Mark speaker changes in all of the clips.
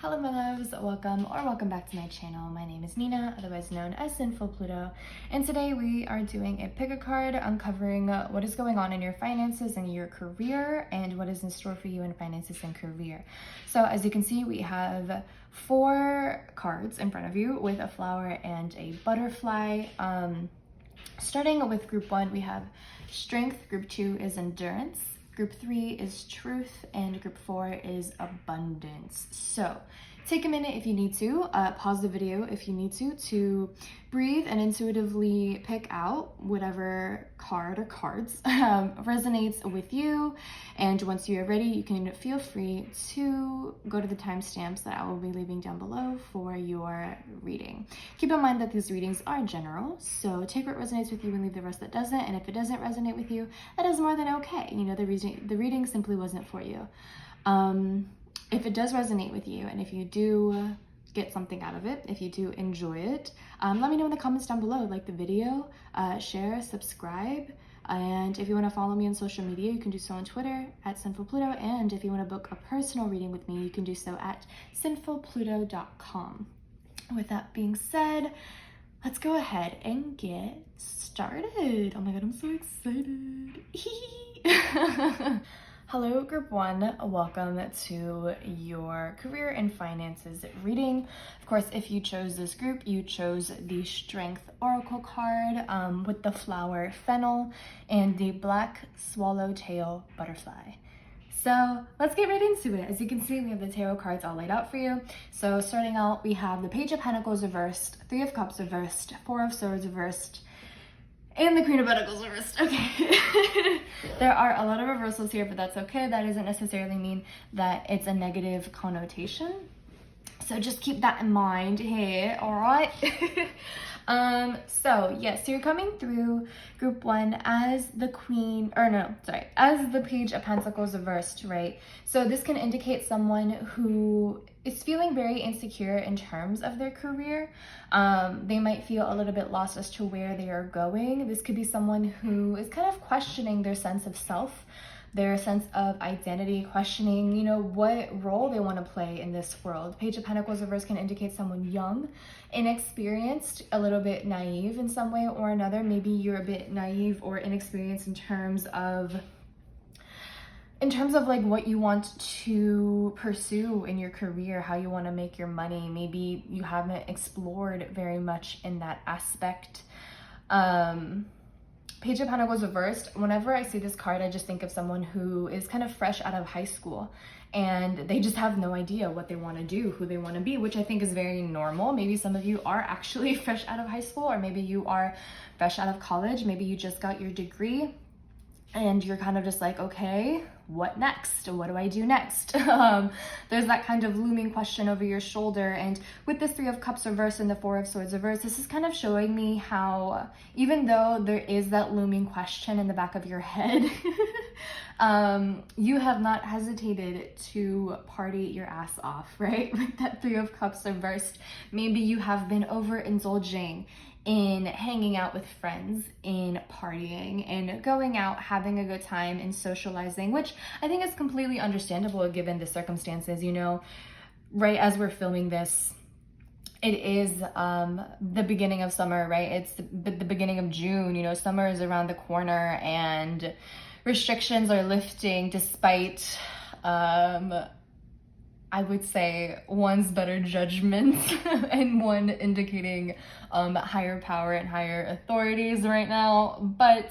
Speaker 1: Hello my loves, welcome back to my channel. My name is Nina, otherwise known as Sinfulpluto, and today we are doing a pick a card uncovering what is going on in your finances and your career and what is in store for you in finances and career. So as you can see, we have 4 cards in front of you with a flower and a butterfly. Starting with group 1, we have strength, group 2 is endurance, group 3 is truth, and group 4 is abundance. So take a minute if you need to, pause the video if you need to breathe and intuitively pick out whatever card or cards resonates with you. And once you are ready, you can feel free to go to the timestamps that I will be leaving down below for your reading. Keep in mind that these readings are general, so take what resonates with you and leave the rest that doesn't. And if it doesn't resonate with you, that is more than okay. You know, the reading simply wasn't for you. If it does resonate with you, and if you do get something out of it, if you do enjoy it, let me know in the comments down below. Like the video, share, subscribe, and if you want to follow me on social media, you can do so on Twitter at Sinfulpluto, and if you want to book a personal reading with me, you can do so at sinfulpluto.com. With that being said, let's go ahead and get started. Oh my god, I'm so excited. Hello group 1, welcome to your career and finances reading. Of course, if you chose this group, you chose the Strength Oracle card with the flower fennel and the black swallowtail butterfly. So let's get right into it. As you can see, we have the tarot cards all laid out for you. So starting out, we have the Page of Pentacles reversed, 3 of Cups reversed, 4 of Swords reversed, and the Queen of Pentacles reversed. Okay. There are a lot of reversals here, but that's okay. That doesn't necessarily mean that it's a negative connotation. So just keep that in mind here, all right? So yes, so you're coming through group 1 as the as the Page of Pentacles reversed, right? So this can indicate someone who is feeling very insecure in terms of their career. They might feel a little bit lost as to where they are going. This could be someone who is kind of questioning their sense of self, their sense of identity, questioning, you know, what role they want to play in this world. Page of Pentacles reverse can indicate someone young, inexperienced, a little bit naive in some way or another. Maybe you're a bit naive or inexperienced in terms of like what you want to pursue in your career, how you want to make your money. Maybe you haven't explored very much in that aspect. Page of Pentacles reversed, whenever I see this card, I just think of someone who is kind of fresh out of high school and they just have no idea what they want to do, who they want to be, which I think is very normal. Maybe some of you are actually fresh out of high school, or maybe you are fresh out of college. Maybe you just got your degree and you're kind of just like, okay, what next? What do I do next? There's that kind of looming question over your shoulder. And with this 3 of Cups reversed and the 4 of Swords reversed, this is kind of showing me how, even though there is that looming question in the back of your head, you have not hesitated to party your ass off, right? With that 3 of Cups reversed, maybe you have been overindulging in hanging out with friends, in partying, and going out, having a good time, and socializing, which I think is completely understandable given the circumstances. You know, right as we're filming this, it is the beginning of summer, right? It's the beginning of June. You know, summer is around the corner and restrictions are lifting despite I would say one's better judgment and one indicating higher power and higher authorities right now. But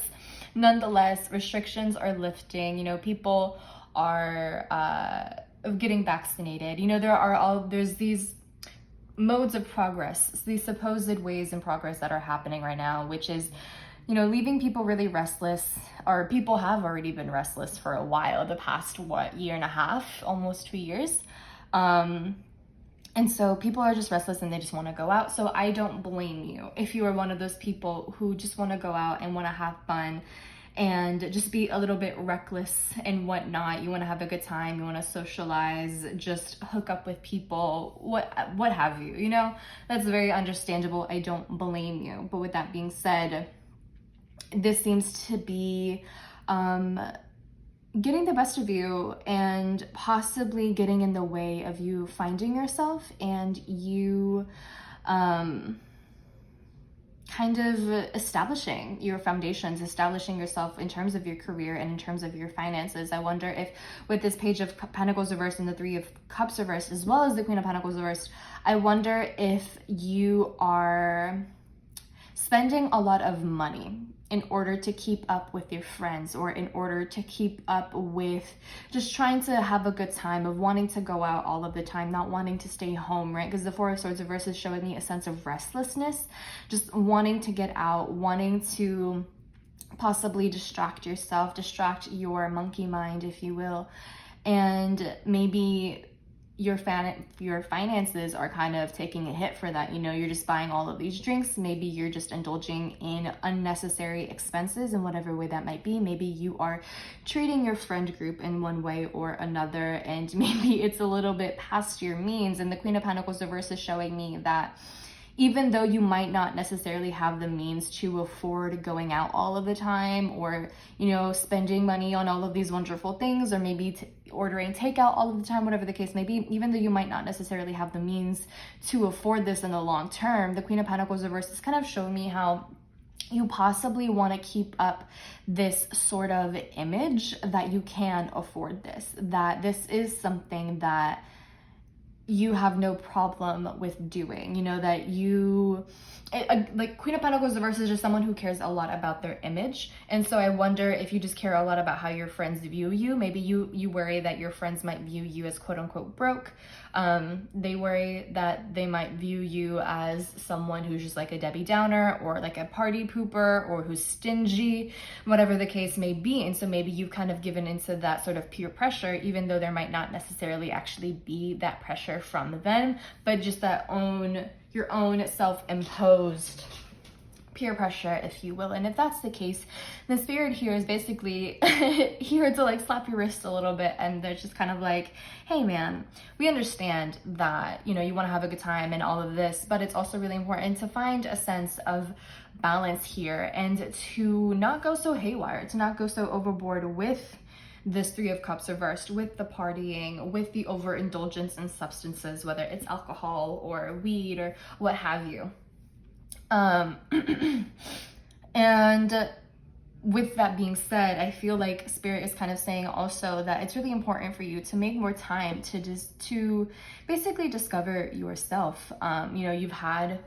Speaker 1: nonetheless, restrictions are lifting. You know, people are getting vaccinated. You know, there's these modes of progress, these supposed ways in progress that are happening right now, which is, you know, leaving people really restless, or people have already been restless for a while, the past, year and a half, almost 2 years. And so people are just restless and they just want to go out. So I don't blame you if you are one of those people who just want to go out and want to have fun and just be a little bit reckless and whatnot. You want to have a good time, you want to socialize, just hook up with people, what have you, you know? That's very understandable. I don't blame you. But with that being said, this seems to be getting the best of you and possibly getting in the way of you finding yourself and you kind of establishing your foundations, establishing yourself in terms of your career and in terms of your finances. I wonder if with this Page of Pentacles reversed and the Three of Cups reversed, as well as the Queen of Pentacles reversed, I wonder if you are spending a lot of money in order to keep up with your friends, or in order to keep up with just trying to have a good time, of wanting to go out all of the time, not wanting to stay home, right? Because the Four of Swords reverse is showing me a sense of restlessness, just wanting to get out, wanting to possibly distract yourself, distract your monkey mind, if you will. And maybe your finances are kind of taking a hit for that. You know, you're just buying all of these drinks. Maybe you're just indulging in unnecessary expenses in whatever way that might be. Maybe you are treating your friend group in one way or another, and maybe it's a little bit past your means. And the Queen of Pentacles reverse is showing me that even though you might not necessarily have the means to afford going out all of the time, or, you know, spending money on all of these wonderful things, or maybe ordering takeout all of the time, whatever the case may be, even though you might not necessarily have the means to afford this in the long term, the Queen of Pentacles reverse is kind of showing me how you possibly want to keep up this sort of image that you can afford this, that this is something that you have no problem with doing, you know, that like Queen of Pentacles reverse is just someone who cares a lot about their image. And so I wonder if you just care a lot about how your friends view you. Maybe you worry that your friends might view you as quote unquote broke. They worry that they might view you as someone who's just like a Debbie Downer, or like a party pooper, or who's stingy, whatever the case may be. And so maybe you've kind of given into that sort of peer pressure, even though there might not necessarily actually be that pressure from them, but just your own self-imposed peer pressure, if you will. And if that's the case, the Spirit here is basically here to like slap your wrist a little bit, and they're just kind of like, hey man, we understand that, you know, you want to have a good time and all of this, but it's also really important to find a sense of balance here, and to not go so haywire, to not go so overboard with this Three of Cups reversed, with the partying, with the overindulgence in substances, whether it's alcohol or weed or what have you. And with that being said, I feel like Spirit is kind of saying also that it's really important for you to make more time to basically discover yourself. You know, you've had,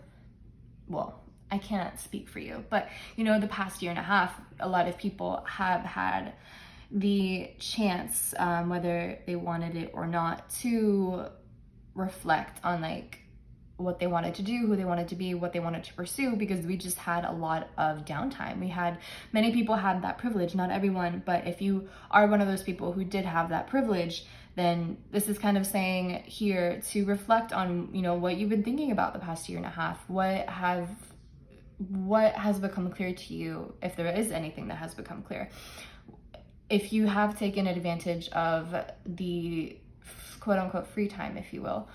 Speaker 1: well, I can't speak for you, but you know, the past year and a half, a lot of people have had the chance, whether they wanted it or not, to reflect on like what they wanted to do, who they wanted to be, what they wanted to pursue, because we just had a lot of downtime. Many people had that privilege, not everyone, but if you are one of those people who did have that privilege, then this is kind of saying here to reflect on, you know, what you've been thinking about the past year and a half. What has become clear to you, if there is anything that has become clear. If you have taken advantage of the quote unquote free time, if you will,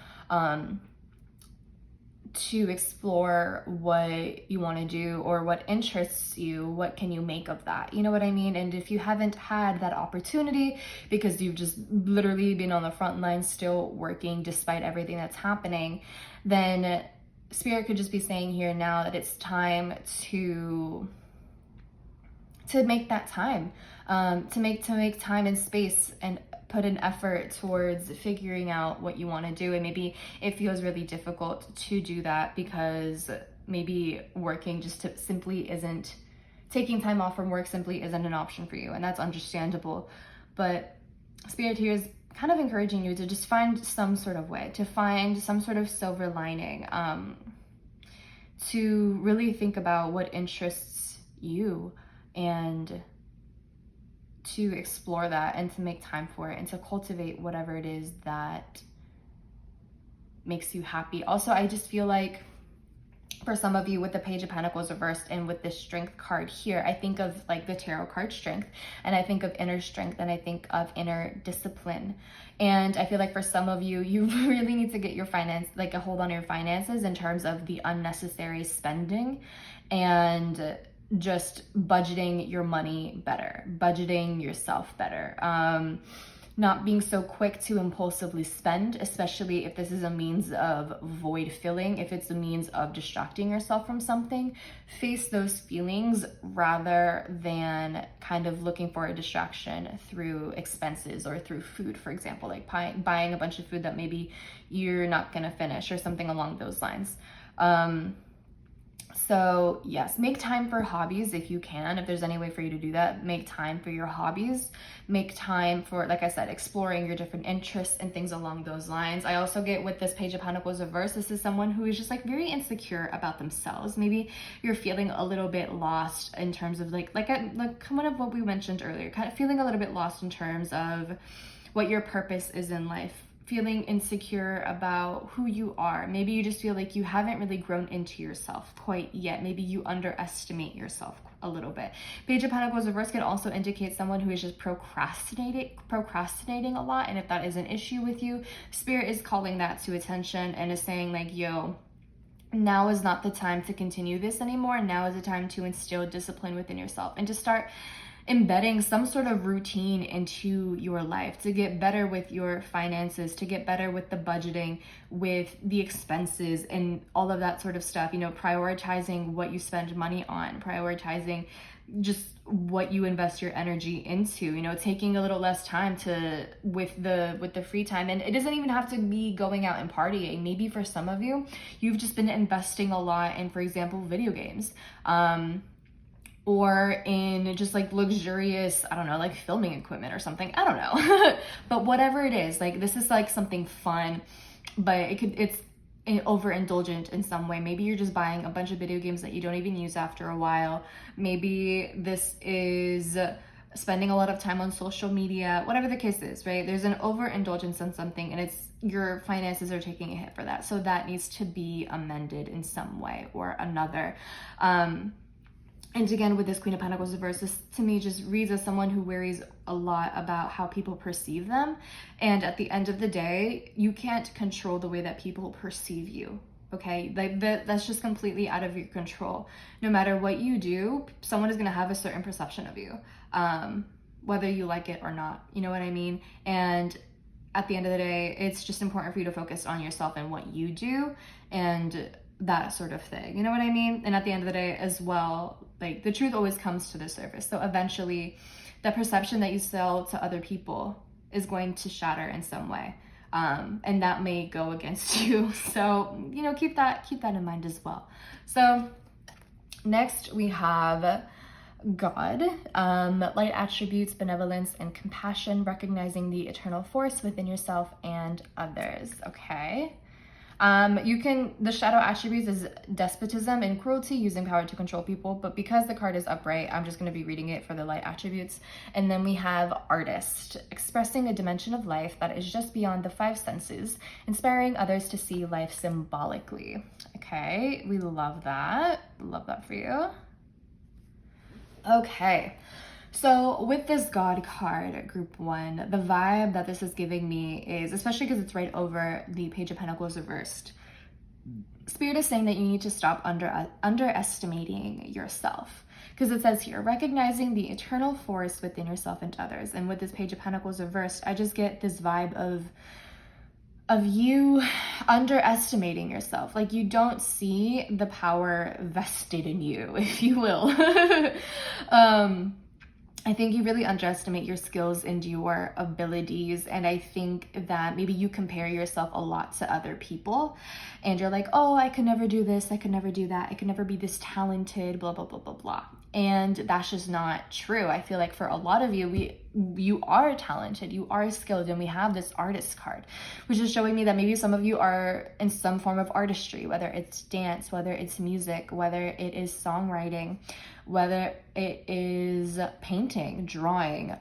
Speaker 1: to explore what you want to do or what interests you, what can you make of that? You know what I mean? And if you haven't had that opportunity because you've just literally been on the front line still working despite everything that's happening, then Spirit could just be saying here now that it's time to make that time, to make time and space, and put an effort towards figuring out what you want to do. And maybe it feels really difficult to do that because maybe working taking time off from work simply isn't an option for you, and that's understandable. But Spirit here is kind of encouraging you to just find some sort of way, to find some sort of silver lining, to really think about what interests you, and to explore that, and to make time for it, and to cultivate whatever it is that makes you happy. Also, I just feel like for some of you with the Page of Pentacles reversed and with the Strength card here, I think of like the tarot card Strength, and I think of inner strength, and I think of inner discipline. And I feel like for some of you, you really need to get your a hold on your finances in terms of the unnecessary spending, and just budgeting your money better, budgeting yourself better, not being so quick to impulsively spend, especially if this is a means of void filling, if it's a means of distracting yourself from something. Face those feelings rather than kind of looking for a distraction through expenses or through food, for example, like buying a bunch of food that maybe you're not gonna finish or something along those lines. So yes, make time for hobbies if you can. If there's any way for you to do that, make time for your hobbies. Make time for, like I said, exploring your different interests and things along those lines. I also get with this Page of Pentacles reverse, this is someone who is just like very insecure about themselves. Maybe you're feeling a little bit lost in terms of like kind of what we mentioned earlier, kind of feeling a little bit lost in terms of what your purpose is in life. Feeling insecure about who you are. Maybe you just feel like you haven't really grown into yourself quite yet. Maybe you underestimate yourself a little bit. Page of Pentacles reverse could also indicate someone who is just procrastinating a lot. And if that is an issue with you, Spirit is calling that to attention and is saying like, yo, now is not the time to continue this anymore. Now is the time to instill discipline within yourself and to start embedding some sort of routine into your life to get better with your finances, to get better with the budgeting, with the expenses and all of that sort of stuff, you know, prioritizing what you spend money on, prioritizing just what you invest your energy into, you know, taking a little less time with the free time. And it doesn't even have to be going out and partying. Maybe for some of you, you've just been investing a lot in, for example, video games, or in just like luxurious, I don't know, like filming equipment or something. I don't know. But whatever it is, like this is like something fun, but it's overindulgent in some way. Maybe you're just buying a bunch of video games that you don't even use after a while. Maybe this is spending a lot of time on social media, whatever the case is, right? There's an overindulgence in something and it's your finances are taking a hit for that. So that needs to be amended in some way or another. And again, with this Queen of Pentacles reverse, this to me just reads as someone who worries a lot about how people perceive them. And at the end of the day, you can't control the way that people perceive you, okay? Like that's just completely out of your control. No matter what you do, someone is gonna have a certain perception of you, whether you like it or not, you know what I mean? And at the end of the day, it's just important for you to focus on yourself and what you do and that sort of thing, you know what I mean? And at the end of the day as well, like the truth always comes to the surface. So eventually the perception that you sell to other people is going to shatter in some way. And that may go against you. So, you know, keep that in mind as well. So next we have God, light attributes, benevolence, and compassion, recognizing the eternal force within yourself and others, okay? The shadow attributes is despotism and cruelty, using power to control people, but because the card is upright, I'm just going to be reading it for the light attributes. And then we have artist, expressing a dimension of life that is just beyond the five senses, inspiring others to see life symbolically. Okay, we love that. Love that for you. Okay. So with this God card, group one, the vibe that this is giving me is, especially because it's right over the Page of Pentacles reversed, Spirit is saying that you need to stop underestimating yourself. Because it says here, recognizing the eternal force within yourself and others. And with this Page of Pentacles reversed, I just get this vibe of you underestimating yourself. Like you don't see the power vested in you, if you will. I think you really underestimate your skills and your abilities. And I think that maybe you compare yourself a lot to other people and you're like, oh, I could never do this. I could never do that. I could never be this talented, blah, blah, blah, blah, blah. And that's just not true. I feel like for a lot of you, you are talented, you are skilled, and we have this artist card, which is showing me that maybe some of you are in some form of artistry, whether it's dance, whether it's music, whether it is songwriting, whether it is painting, drawing,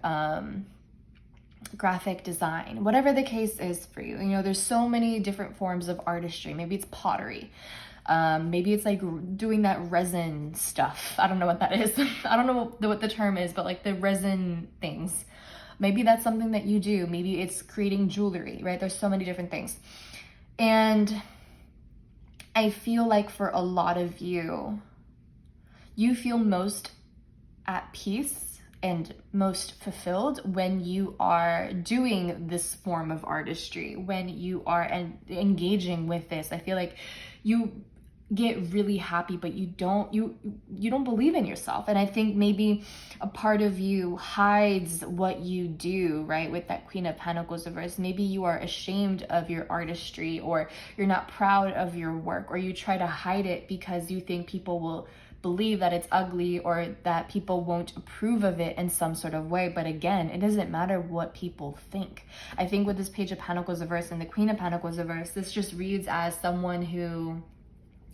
Speaker 1: graphic design, whatever the case is for you. You know, there's so many different forms of artistry. Maybe it's pottery. Maybe it's like doing that resin stuff. I don't know what that is. I don't know what the term is, but like the resin things. Maybe that's something that you do. Maybe it's creating jewelry, right? There's so many different things. And I feel like for a lot of you, you feel most at peace and most fulfilled when you are doing this form of artistry, when you are engaging with this. I feel like you get really happy, but you don't believe in yourself. And I think maybe a part of you hides what you do, right? With that Queen of Pentacles reverse, maybe you are ashamed of your artistry, or you're not proud of your work, or you try to hide it because you think people will believe that it's ugly, or that people won't approve of it in some sort of way. But again, it doesn't matter what people think. I think with this Page of Pentacles reverse and the Queen of Pentacles reverse, this just reads as someone who,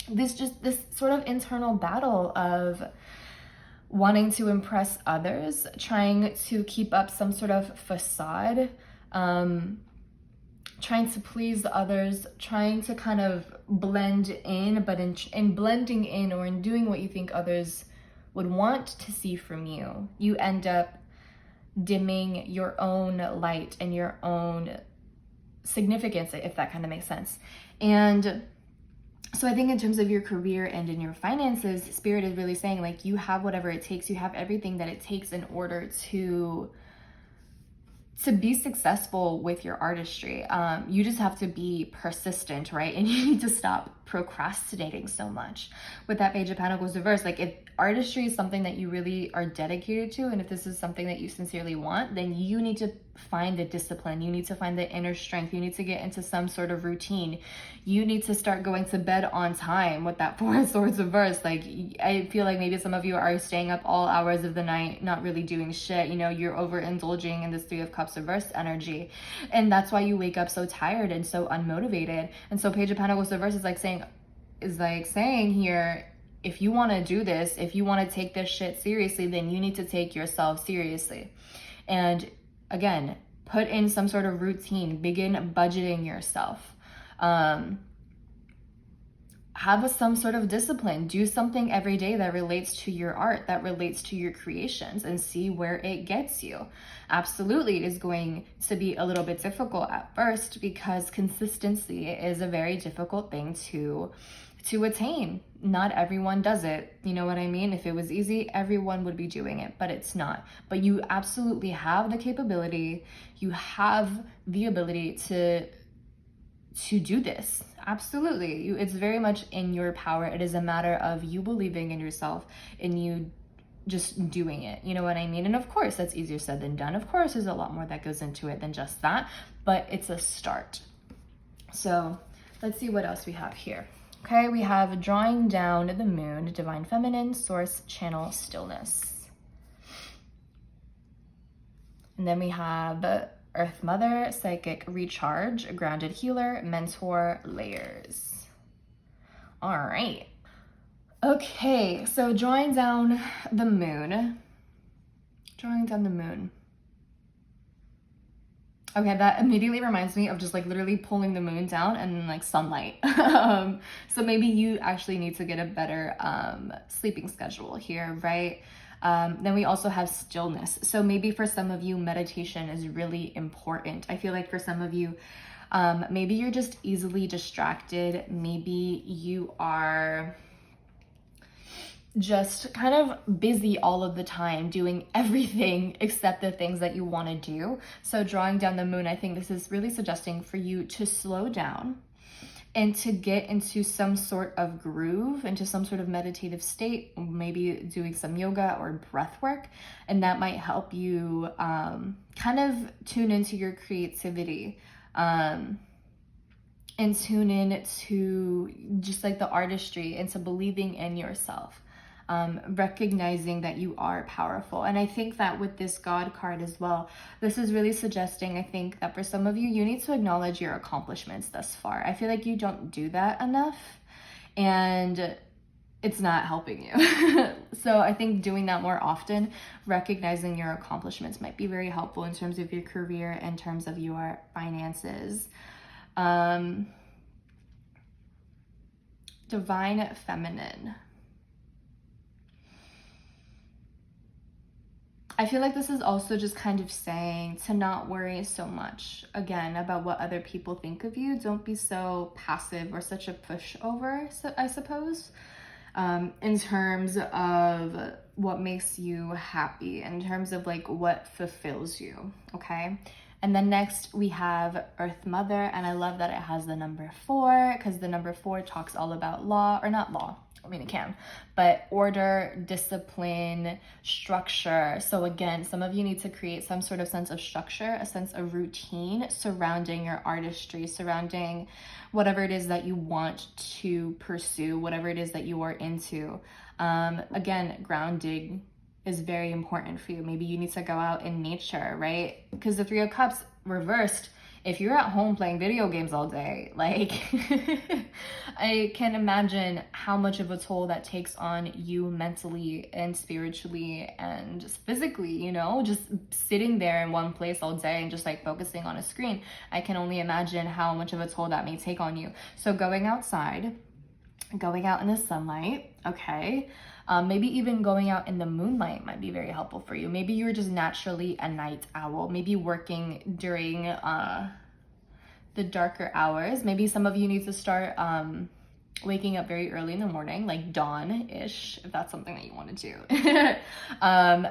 Speaker 1: this sort of internal battle of wanting to impress others, trying to keep up some sort of facade, trying to please others, trying to kind of blend in, but in blending in, or in doing what you think others would want to see from you, you end up dimming your own light and your own significance, if that kind of makes sense. And so I think in terms of your career and in your finances, Spirit is really saying, like, you have whatever it takes. You have everything that it takes in order to be successful with your artistry. You just have to be persistent, right? And you need to stop procrastinating so much. With that Page of Pentacles reverse, like, if artistry is something that you really are dedicated to, and if this is something that you sincerely want, then you need to find the discipline. You need to find the inner strength. You need to get into some sort of routine. You need to start going to bed on time with that Four of Swords reverse. Like, I feel like maybe some of you are staying up all hours of the night, not really doing shit. You know, you're overindulging in this Three of Cups reverse energy. And that's why you wake up so tired and so unmotivated. And so Page of Pentacles reverse is like saying here, if you want to do this, if you want to take this shit seriously, then you need to take yourself seriously. And again, put in some sort of routine, begin budgeting yourself. Have some sort of discipline. Do something every day that relates to your art, that relates to your creations, and see where it gets you. Absolutely, it is going to be a little bit difficult at first, because consistency is a very difficult thing to attain. Not everyone does it. You know what I mean? If it was easy, everyone would be doing it, but it's not. But you absolutely have the capability. You have the ability to do this. Absolutely. It's very much in your power. It is a matter of you believing in yourself and you just doing it. You know what I mean? And of course, that's easier said than done. Of course, there's a lot more that goes into it than just that, but it's a start. So let's see what else we have here. Okay, we have drawing down the moon, divine feminine, source, channel, stillness. And then we have Earth Mother, psychic, recharge, grounded healer, mentor, layers. All right. Okay, so drawing down the moon. Drawing down the moon. Okay, that immediately reminds me of just like literally pulling the moon down and then like sunlight. So maybe you actually need to get a better sleeping schedule here, right? Then we also have stillness. So maybe for some of you, meditation is really important. I feel like for some of you, maybe you're just easily distracted. Maybe you are just kind of busy all of the time doing everything except the things that you want to do. So drawing down the moon, I think this is really suggesting for you to slow down and to get into some sort of groove, into some sort of meditative state, maybe doing some yoga or breath work. And that might help you kind of tune into your creativity and tune in to just like the artistry, into believing in yourself. Recognizing that you are powerful. And I think that with this God card as well, this is really suggesting, I think, that for some of you, you need to acknowledge your accomplishments thus far. I feel like you don't do that enough and it's not helping you. So I think doing that more often, recognizing your accomplishments, might be very helpful in terms of your career, in terms of your finances. Divine feminine. I feel like this is also just kind of saying to not worry so much, again, about what other people think of you. Don't be so passive or such a pushover, I suppose. in terms of what makes you happy, in terms of like what fulfills you, okay? And then next we have Earth Mother, and I love that it has the number 4 because the number 4 talks all about law, or not law, I mean it can, but order, discipline, structure. So again, some of you need to create some sort of sense of structure, a sense of routine surrounding your artistry, surrounding whatever it is that you want to pursue, whatever it is that you are into. Again, grounding is very important for you. Maybe you need to go out in nature, right? Because the 3 of Cups reversed, if you're at home playing video games all day, like I can imagine how much of a toll that takes on you mentally and spiritually and just physically, you know, just sitting there in one place all day and just like focusing on a screen. I can only imagine how much of a toll that may take on you. So going outside, going out in the sunlight, okay? Maybe even going out in the moonlight might be very helpful for you. Maybe you're just naturally a night owl. Maybe working during the darker hours. Maybe some of you need to start waking up very early in the morning, like dawn-ish, if that's something that you want to do.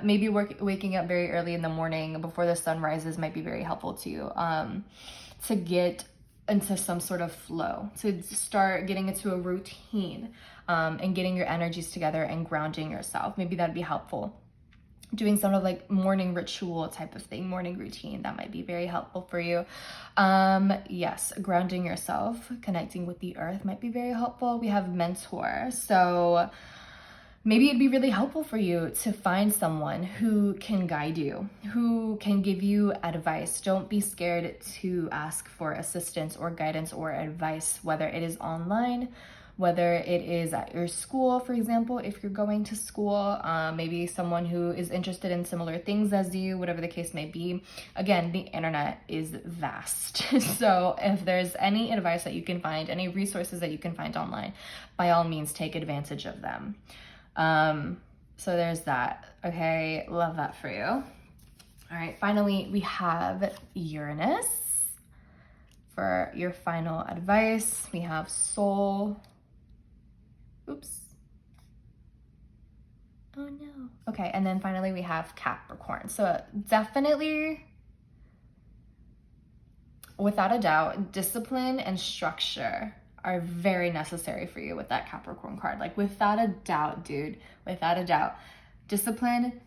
Speaker 1: Maybe waking up very early in the morning before the sun rises might be very helpful to you, to get into some sort of flow, to start getting into a routine, and getting your energies together and grounding yourself. Maybe that'd be helpful. Doing some of like morning ritual type of thing, morning routine, that might be very helpful for you. Yes, grounding yourself, connecting with the earth might be very helpful. We have mentor. So maybe it'd be really helpful for you to find someone who can guide you, who can give you advice. Don't be scared to ask for assistance or guidance or advice, whether it is online, whether it is at your school, for example, if you're going to school, maybe someone who is interested in similar things as you, whatever the case may be. Again, the internet is vast. So if there's any advice that you can find, any resources that you can find online, by all means, take advantage of them. So there's that. Okay, love that for you. All right, finally, we have Uranus for your final advice. We have Soul. Oops. Oh no. Okay, and then finally we have Capricorn. So definitely, without a doubt, discipline and structure are very necessary for you with that Capricorn card. Like without a doubt, dude, without a doubt, discipline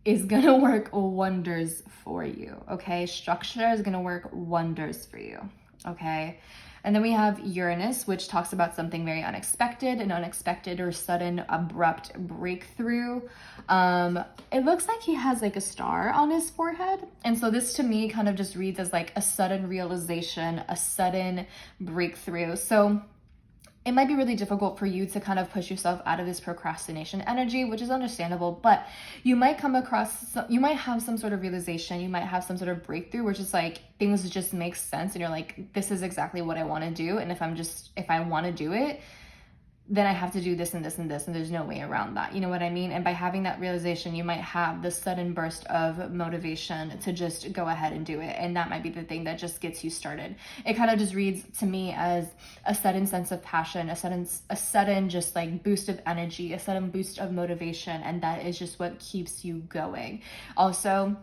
Speaker 1: is gonna work wonders for you, okay? Structure is gonna work wonders for you, okay? And then we have Uranus, which talks about something very unexpected, an unexpected or sudden abrupt breakthrough. It looks like he has like a star on his forehead. And so this to me kind of just reads as like a sudden realization, a sudden breakthrough. So it might be really difficult for you to kind of push yourself out of this procrastination energy, which is understandable, but you might come across, you might have some sort of realization, you might have some sort of breakthrough, which is like things just make sense and you're like, this is exactly what I want to do. And if I want to do it, then I have to do this and this and this, and there's no way around that. You know what I mean? And by having that realization, you might have this sudden burst of motivation to just go ahead and do it. And that might be the thing that just gets you started. It kind of just reads to me as a sudden sense of passion, a sudden just like boost of energy, a sudden boost of motivation. And that is just what keeps you going. Also,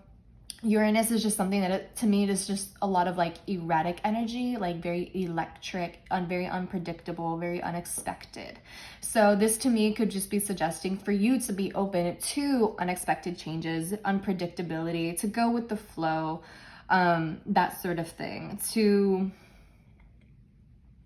Speaker 1: Uranus is just something that to me is just a lot of like erratic energy, like very electric, very unpredictable, very unexpected. So this to me could just be suggesting for you to be open to unexpected changes, unpredictability, to go with the flow, that sort of thing, to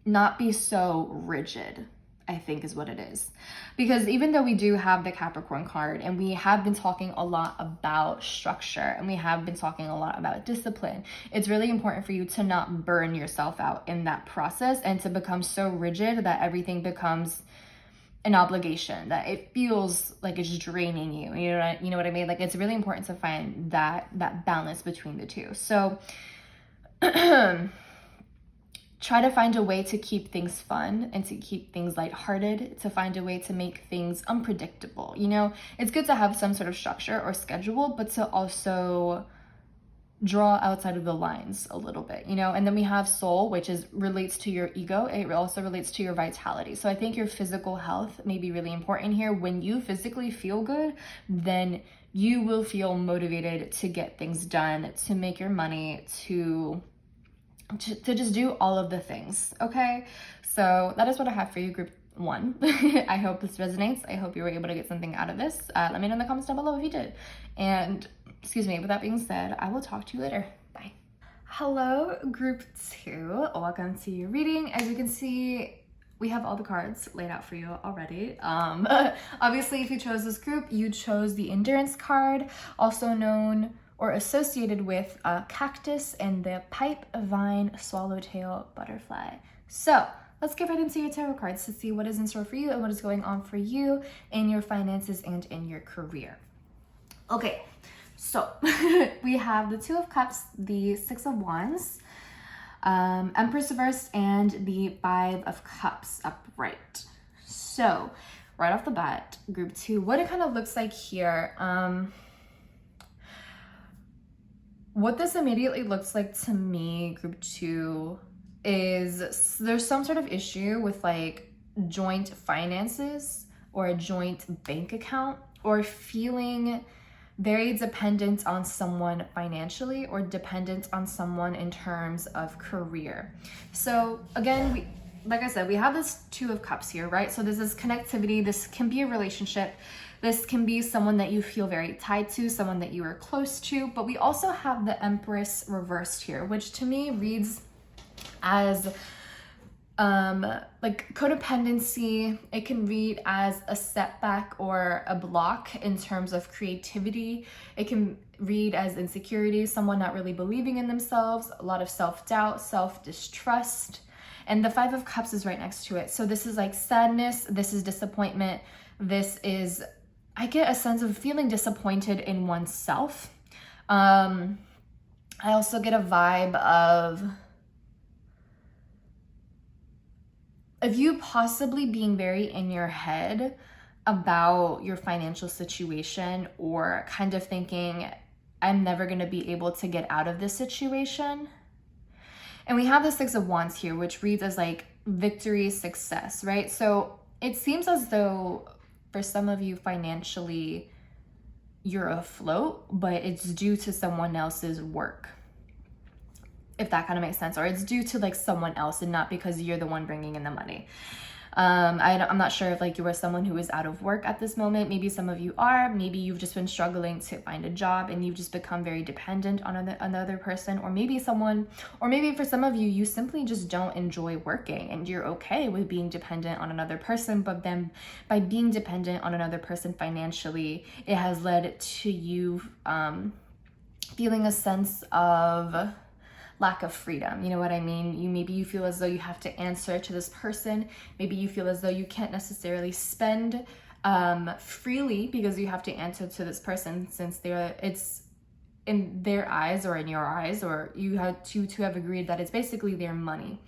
Speaker 1: not be so rigid, I think is what it is. Because even though we do have the Capricorn card and we have been talking a lot about structure and we have been talking a lot about discipline, it's really important for you to not burn yourself out in that process and to become so rigid that everything becomes an obligation, that it feels like it's draining you. You know what I mean? Like it's really important to find that balance between the two. So try to find a way to keep things fun and to keep things lighthearted, to find a way to make things unpredictable. You know, it's good to have some sort of structure or schedule, but to also draw outside of the lines a little bit, you know? And then we have soul, which relates to your ego. It also relates to your vitality. So I think your physical health may be really important here. When you physically feel good, then you will feel motivated to get things done, to make your money, to just do all of the things, okay? So that is what I have for you, group 1. I hope this resonates. I hope you were able to get something out of this. Let me know in the comments down below if you did. And excuse me, with that being said, I will talk to you later. Bye. Hello, group 2. Welcome to your reading. As you can see, we have all the cards laid out for you already. Obviously, if you chose this group, you chose the endurance card, also known or associated with a cactus and the pipe vine swallowtail butterfly. So let's get right into your tarot cards to see what is in store for you and what is going on for you in your finances and in your career. Okay, so we have the 2 of Cups, the 6 of Wands, Empress reversed, and the 5 of Cups upright. So right off the bat, group 2, what it kind of looks like here, what this immediately looks like to me, group 2, is there's some sort of issue with like joint finances or a joint bank account, or feeling very dependent on someone financially or dependent on someone in terms of career. So again, like I said, we have this 2 of Cups here, right? So this is connectivity. This can be a relationship. This can be someone that you feel very tied to, someone that you are close to, but we also have the Empress reversed here, which to me reads as like codependency. It can read as a setback or a block in terms of creativity. It can read as insecurity, someone not really believing in themselves, a lot of self-doubt, self-distrust. And the 5 of Cups is right next to it. So this is like sadness, this is disappointment, this is, I get a sense of feeling disappointed in oneself. I also get a vibe of you possibly being very in your head about your financial situation, or kind of thinking, I'm never going to be able to get out of this situation. And we have the 6 of Wands here, which reads as like victory, success, right? So it seems as though for some of you financially, you're afloat, but it's due to someone else's work, if that kind of makes sense, or it's due to like someone else and not because you're the one bringing in the money. I'm not sure if like you are someone who is out of work at this moment. Maybe some of you are. Maybe you've just been struggling to find a job and you've just become very dependent on another person, or maybe for some of you, you simply just don't enjoy working and you're okay with being dependent on another person. But then by being dependent on another person financially, it has led to you feeling a sense of lack of freedom. You know what I mean? Maybe you feel as though you have to answer to this person. Maybe you feel as though you can't necessarily spend freely because you have to answer to this person, since it's in their eyes or in your eyes, or you have to have agreed that it's basically their money.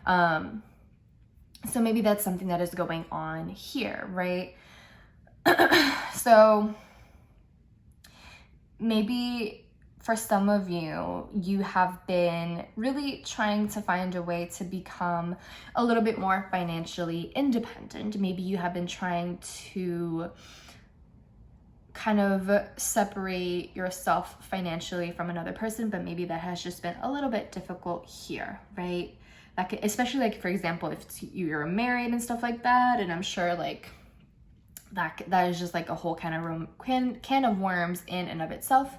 Speaker 1: So maybe that's something that is going on here, right? So maybe for some of you, you have been really trying to find a way to become a little bit more financially independent. Maybe you have been trying to kind of separate yourself financially from another person, but maybe that has just been a little bit difficult here, right? That could, especially like, for example, if you're married and stuff like that, and I'm sure like that is just like a whole can of worms in and of itself.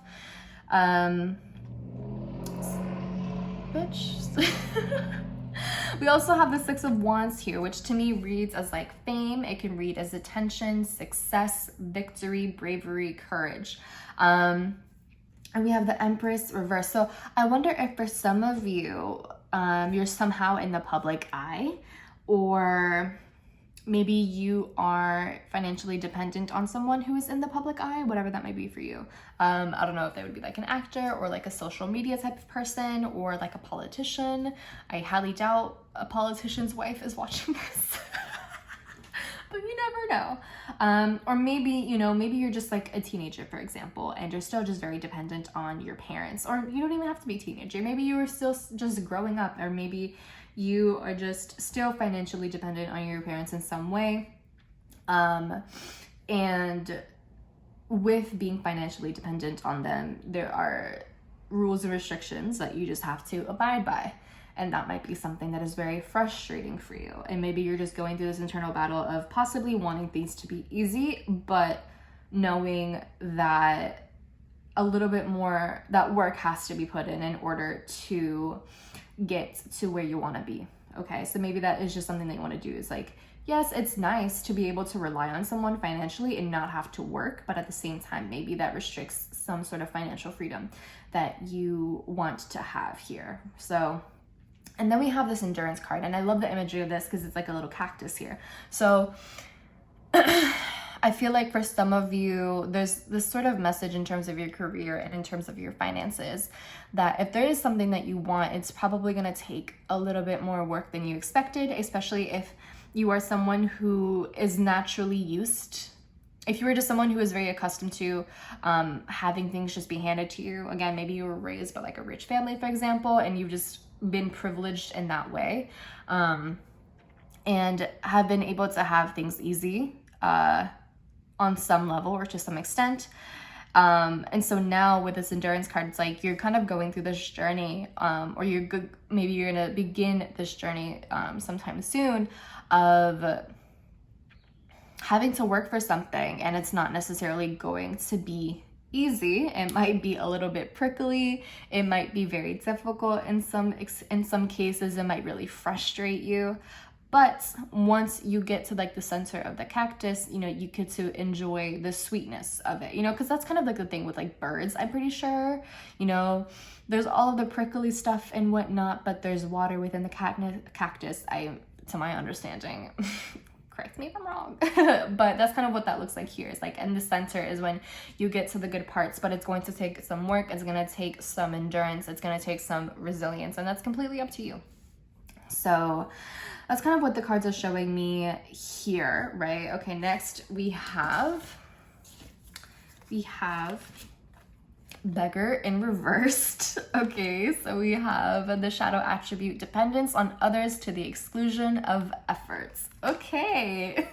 Speaker 1: We also have the 6 of Wands here, which to me reads as like fame. It can read as attention, success, victory, bravery, courage. And we have the Empress reversed. So I wonder if for some of you, you're somehow in the public eye, or maybe you are financially dependent on someone who is in the public eye, whatever that might be for you. I don't know if they would be like an actor or like a social media type of person, or like a politician. I highly doubt a politician's wife is watching this. but you never know. Or maybe, maybe you're just like a teenager, for example, and you're still just very dependent on your parents. Or you don't even have to be a teenager. Maybe you are still just growing up, or maybe you are just still financially dependent on your parents in some way. And with being financially dependent on them, there are rules and restrictions that you just have to abide by. And that might be something that is very frustrating for you. And maybe you're just going through this internal battle of possibly wanting things to be easy, but knowing that a little bit more, that work has to be put in order to get to where you want to be. Okay, so maybe that is just something that you want to do, is like, yes, it's nice to be able to rely on someone financially and not have to work, but at the same time, maybe that restricts some sort of financial freedom that you want to have here. So, and then we have this endurance card, and I love the imagery of this because it's like a little cactus here. So I feel like for some of you, there's this sort of message in terms of your career and in terms of your finances, that if there is something that you want, it's probably going to take a little bit more work than you expected, especially if you are someone who is naturally used. If you were just someone who is very accustomed to having things just be handed to you, again, maybe you were raised by like a rich family, for example, and you've just been privileged in that way, and have been able to have things easy on some level or to some extent. And so now with this endurance card, it's like you're kind of going through this journey, or maybe you're gonna begin this journey sometime soon of having to work for something, and it's not necessarily going to be easy. It might be a little bit prickly. It might be very difficult in some cases. It might really frustrate you. But once you get to like the center of the cactus, you get to enjoy the sweetness of it, because that's kind of like the thing with like birds, I'm pretty sure, there's all of the prickly stuff and whatnot, but there's water within the cactus, to my understanding. Correct me if I'm wrong. But that's kind of what that looks like here. It's like in the center is when you get to the good parts, but it's going to take some work. It's going to take some endurance. It's going to take some resilience, and that's completely up to you. So that's kind of what the cards are showing me here, right? Okay, next we have beggar in reversed. Okay, so we have the shadow attribute, dependence on others to the exclusion of efforts. Okay.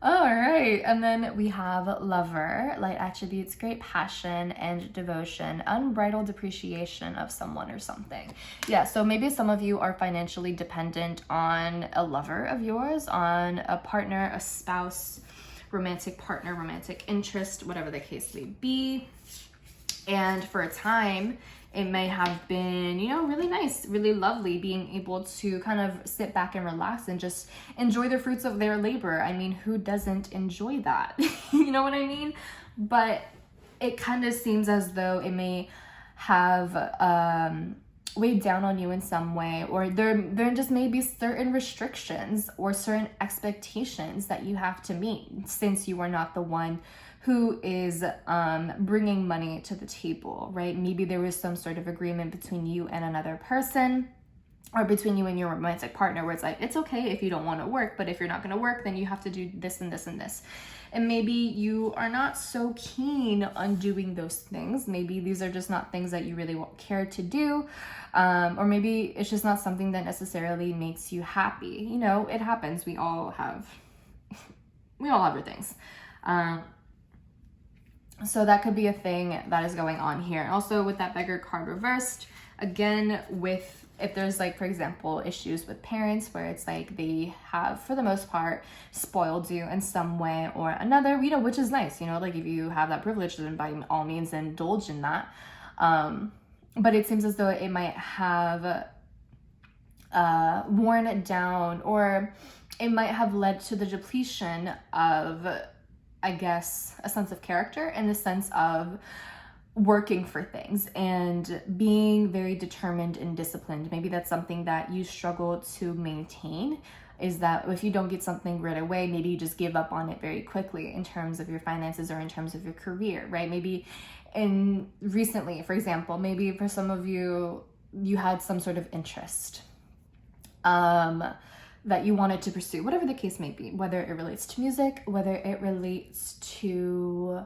Speaker 1: All right, and then we have lover, light attributes, great passion and devotion, unbridled appreciation of someone or something. Yeah, so maybe some of you are financially dependent on a lover of yours, on a partner, a spouse, romantic partner, romantic interest, whatever the case may be. And for a time, it may have been, really nice, really lovely being able to kind of sit back and relax and just enjoy the fruits of their labor. I mean, who doesn't enjoy that? You know what I mean? But it kind of seems as though it may have weighed down on you in some way, or there just may be certain restrictions or certain expectations that you have to meet, since you are not the one who is bringing money to the table, right? Maybe there was some sort of agreement between you and another person, or between you and your romantic partner, where it's like, it's okay if you don't want to work, but if you're not going to work, then you have to do this and this and this. And maybe you are not so keen on doing those things. Maybe these are just not things that you really care to do. Or maybe it's just not something that necessarily makes you happy. It happens. We all have our things. So that could be a thing that is going on here. Also with that beggar card reversed, again, if there's like, for example, issues with parents where it's like they have, for the most part, spoiled you in some way or another, which is nice, like if you have that privilege, then by all means indulge in that. But it seems as though it might have worn it down, or it might have led to the depletion of, I guess, a sense of character, in the sense of working for things and being very determined and disciplined. Maybe that's something that you struggle to maintain, is that if you don't get something right away, maybe you just give up on it very quickly in terms of your finances or in terms of your career, right? Maybe recently, for example, maybe for some of you, you had some sort of interest that you wanted to pursue, whatever the case may be, whether it relates to music, whether it relates to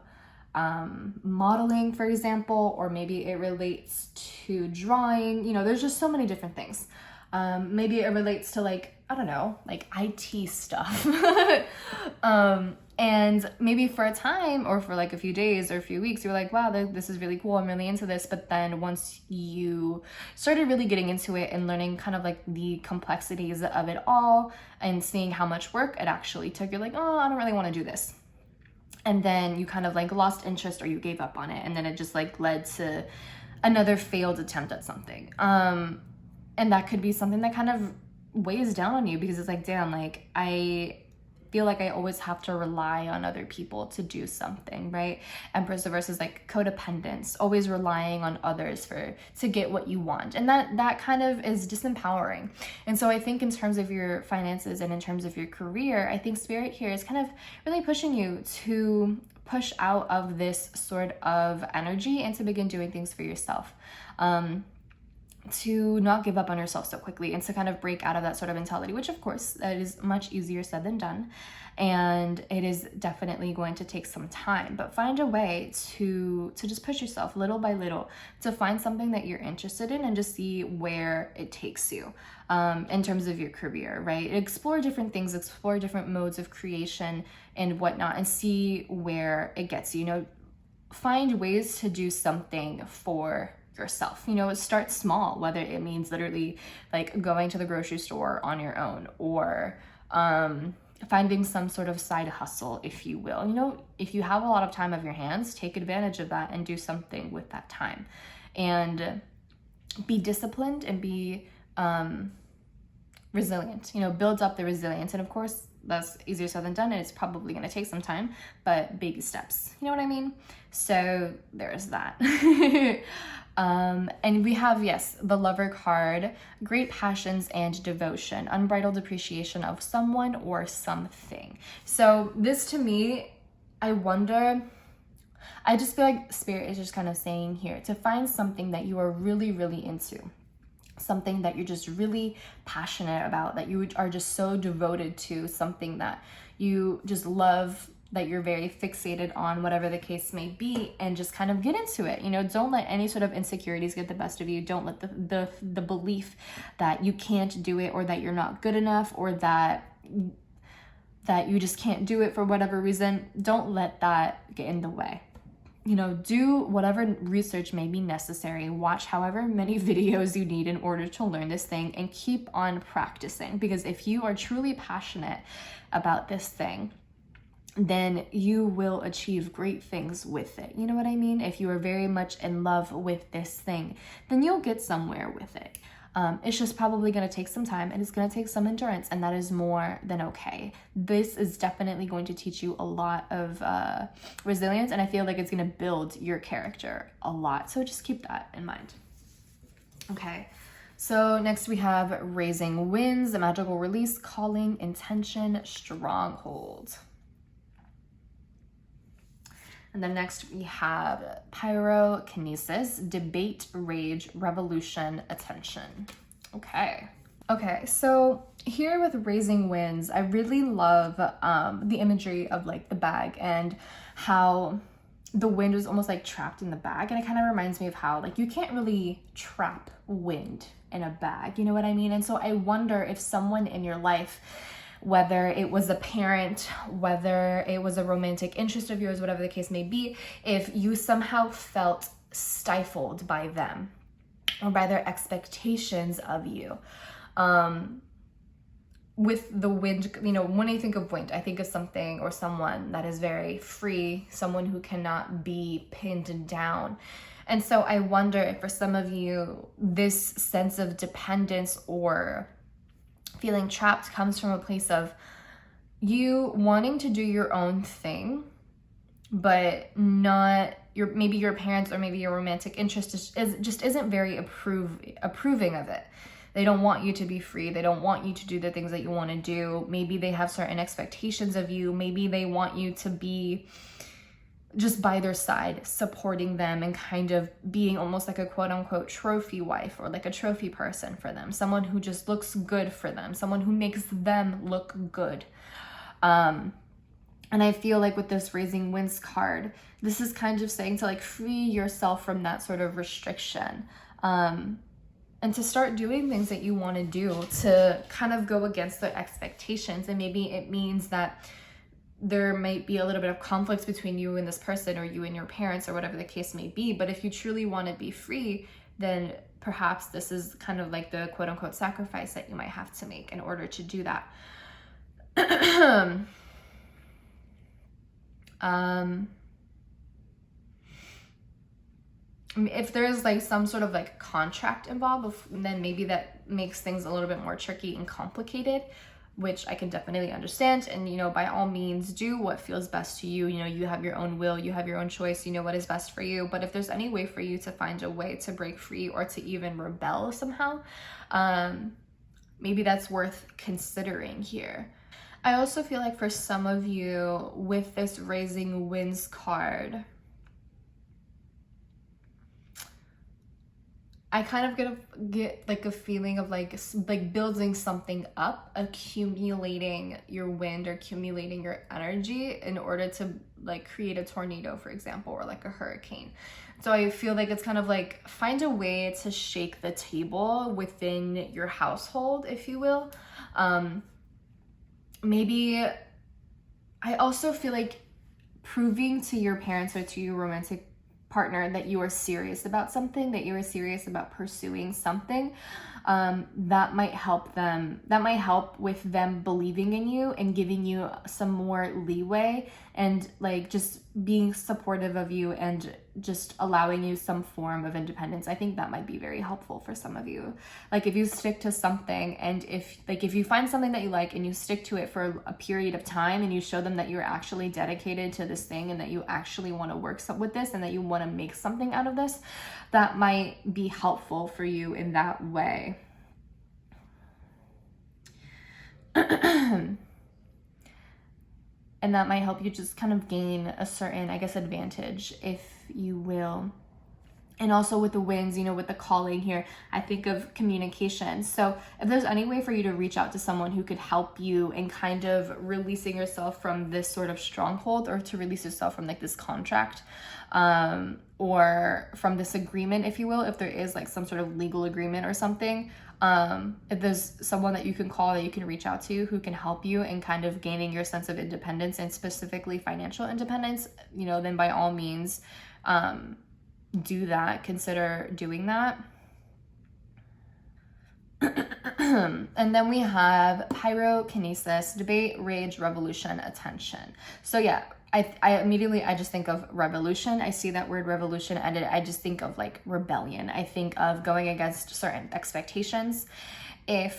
Speaker 1: modeling, for example, or maybe it relates to drawing. You know, there's just so many different things. Maybe it relates to like, I don't know, like IT stuff. And maybe for a time or for like a few days or a few weeks, you're like, wow, this is really cool. I'm really into this. But then once you started really getting into it and learning kind of like the complexities of it all and seeing how much work it actually took, you're like, oh, I don't really want to do this. And then you kind of like lost interest or you gave up on it. And then it just like led to another failed attempt at something. And that could be something that kind of weighs down on you because it's like, damn, like I feel like I always have to rely on other people to do something, right? Empress reverse is like codependence, always relying on others to get what you want. And that kind of is disempowering. And so I think in terms of your finances and in terms of your career, I think Spirit here is kind of really pushing you to push out of this sort of energy and to begin doing things for yourself. To not give up on yourself so quickly and to kind of break out of that sort of mentality, which of course that is much easier said than done. And it is definitely going to take some time, but find a way to just push yourself little by little to find something that you're interested in and just see where it takes you in terms of your career, right? Explore different things, explore different modes of creation and whatnot, and see where it gets you. You know, find ways to do something for yourself. You know, start small, whether it means literally like going to the grocery store on your own or finding some sort of side hustle, if you will. You know, if you have a lot of time of your hands, take advantage of that and do something with that time. And be disciplined and be resilient, you know, build up the resilience. And of course, that's easier said than done, and it's probably going to take some time, but baby steps, you know what I mean? So there's that. And we have, yes, the Lover card, great passions and devotion, unbridled appreciation of someone or something. So this to me, I just feel like Spirit is just kind of saying here to find something that you are really, really into. Something that you're just really passionate about, that you are just so devoted to, something that you just love, that you're very fixated on, whatever the case may be, and just kind of get into it. You know, don't let any sort of insecurities get the best of you. Don't let the belief that you can't do it or that you're not good enough or that you just can't do it for whatever reason. Don't let that get in the way. You know, do whatever research may be necessary, watch however many videos you need in order to learn this thing, and keep on practicing. Because if you are truly passionate about this thing, then you will achieve great things with it. You know what I mean? If you are very much in love with this thing, then you'll get somewhere with it. It's just probably going to take some time and it's going to take some endurance, and that is more than okay. This is definitely going to teach you a lot of resilience, and I feel like it's going to build your character a lot. So just keep that in mind. Okay. So next we have Raising Winds, a magical release, calling, intention, stronghold. And then next we have pyrokinesis, debate, rage, revolution, attention. Okay, so here with Raising Winds, I really love the imagery of like the bag and how the wind is almost like trapped in the bag. And it kind of reminds me of how like you can't really trap wind in a bag, you know what I mean? And so I wonder if someone in your life, whether it was a parent, whether it was a romantic interest of yours, whatever the case may be, if you somehow felt stifled by them or by their expectations of you. With the wind, you know, when I think of wind, I think of something or someone that is very free, someone who cannot be pinned down. And so I wonder if for some of you, this sense of dependence or feeling trapped comes from a place of you wanting to do your own thing, but not maybe your parents or maybe your romantic interest just isn't very approving of it. They don't want you to be free. They don't want you to do the things that you want to do. Maybe they have certain expectations of you. Maybe they want you to be just by their side, supporting them and kind of being almost like a quote unquote trophy wife or like a trophy person for them, someone who just looks good for them, someone who makes them look good. And I feel like with this Raising Winds card, this is kind of saying to like free yourself from that sort of restriction, and to start doing things that you want to do, to kind of go against their expectations. And maybe it means that there might be a little bit of conflict between you and this person, or you and your parents, or whatever the case may be. But if you truly want to be free, then perhaps this is kind of like the quote unquote sacrifice that you might have to make in order to do that. If there's like some sort of like contract involved, then maybe that makes things a little bit more tricky and complicated, which I can definitely understand. And, you know, by all means, do what feels best to you. You know, you have your own will, you have your own choice, you know what is best for you. But if there's any way for you to find a way to break free or to even rebel somehow, maybe that's worth considering here. I also feel like for some of you with this Raising Winds card, I kind of get like a feeling of like building something up, accumulating your wind or accumulating your energy in order to like create a tornado, for example, or like a hurricane. So I feel like it's kind of like find a way to shake the table within your household, if you will. Maybe I also feel like proving to your parents or to your romantic partner that you are serious about something, that you are serious about pursuing something, that might help them, that might help with them believing in you and giving you some more leeway, and like just being supportive of you and just allowing you some form of independence. I think that might be very helpful for some of you. Like if you stick to something, and if you find something that you like and you stick to it for a period of time, and you show them that you're actually dedicated to this thing and that you actually want to work with this and that you want to make something out of this, that might be helpful for you in that way. And that might help you just kind of gain a certain, I guess, advantage, if you will. And also with the winds, you know, with the calling here, I think of communication. So if there's any way for you to reach out to someone who could help you in kind of releasing yourself from this sort of stronghold, or to release yourself from like this contract, or from this agreement, if you will, if there is like some sort of legal agreement or something, if there's someone that you can call, that you can reach out to, who can help you in kind of gaining your sense of independence, and specifically financial independence, you know, then by all means, do that, consider doing that. And then we have pyrokinesis, debate, rage, revolution, attention. So yeah, I immediately, I just think of revolution. I see that word revolution and I just think of like rebellion. I think of going against certain expectations. I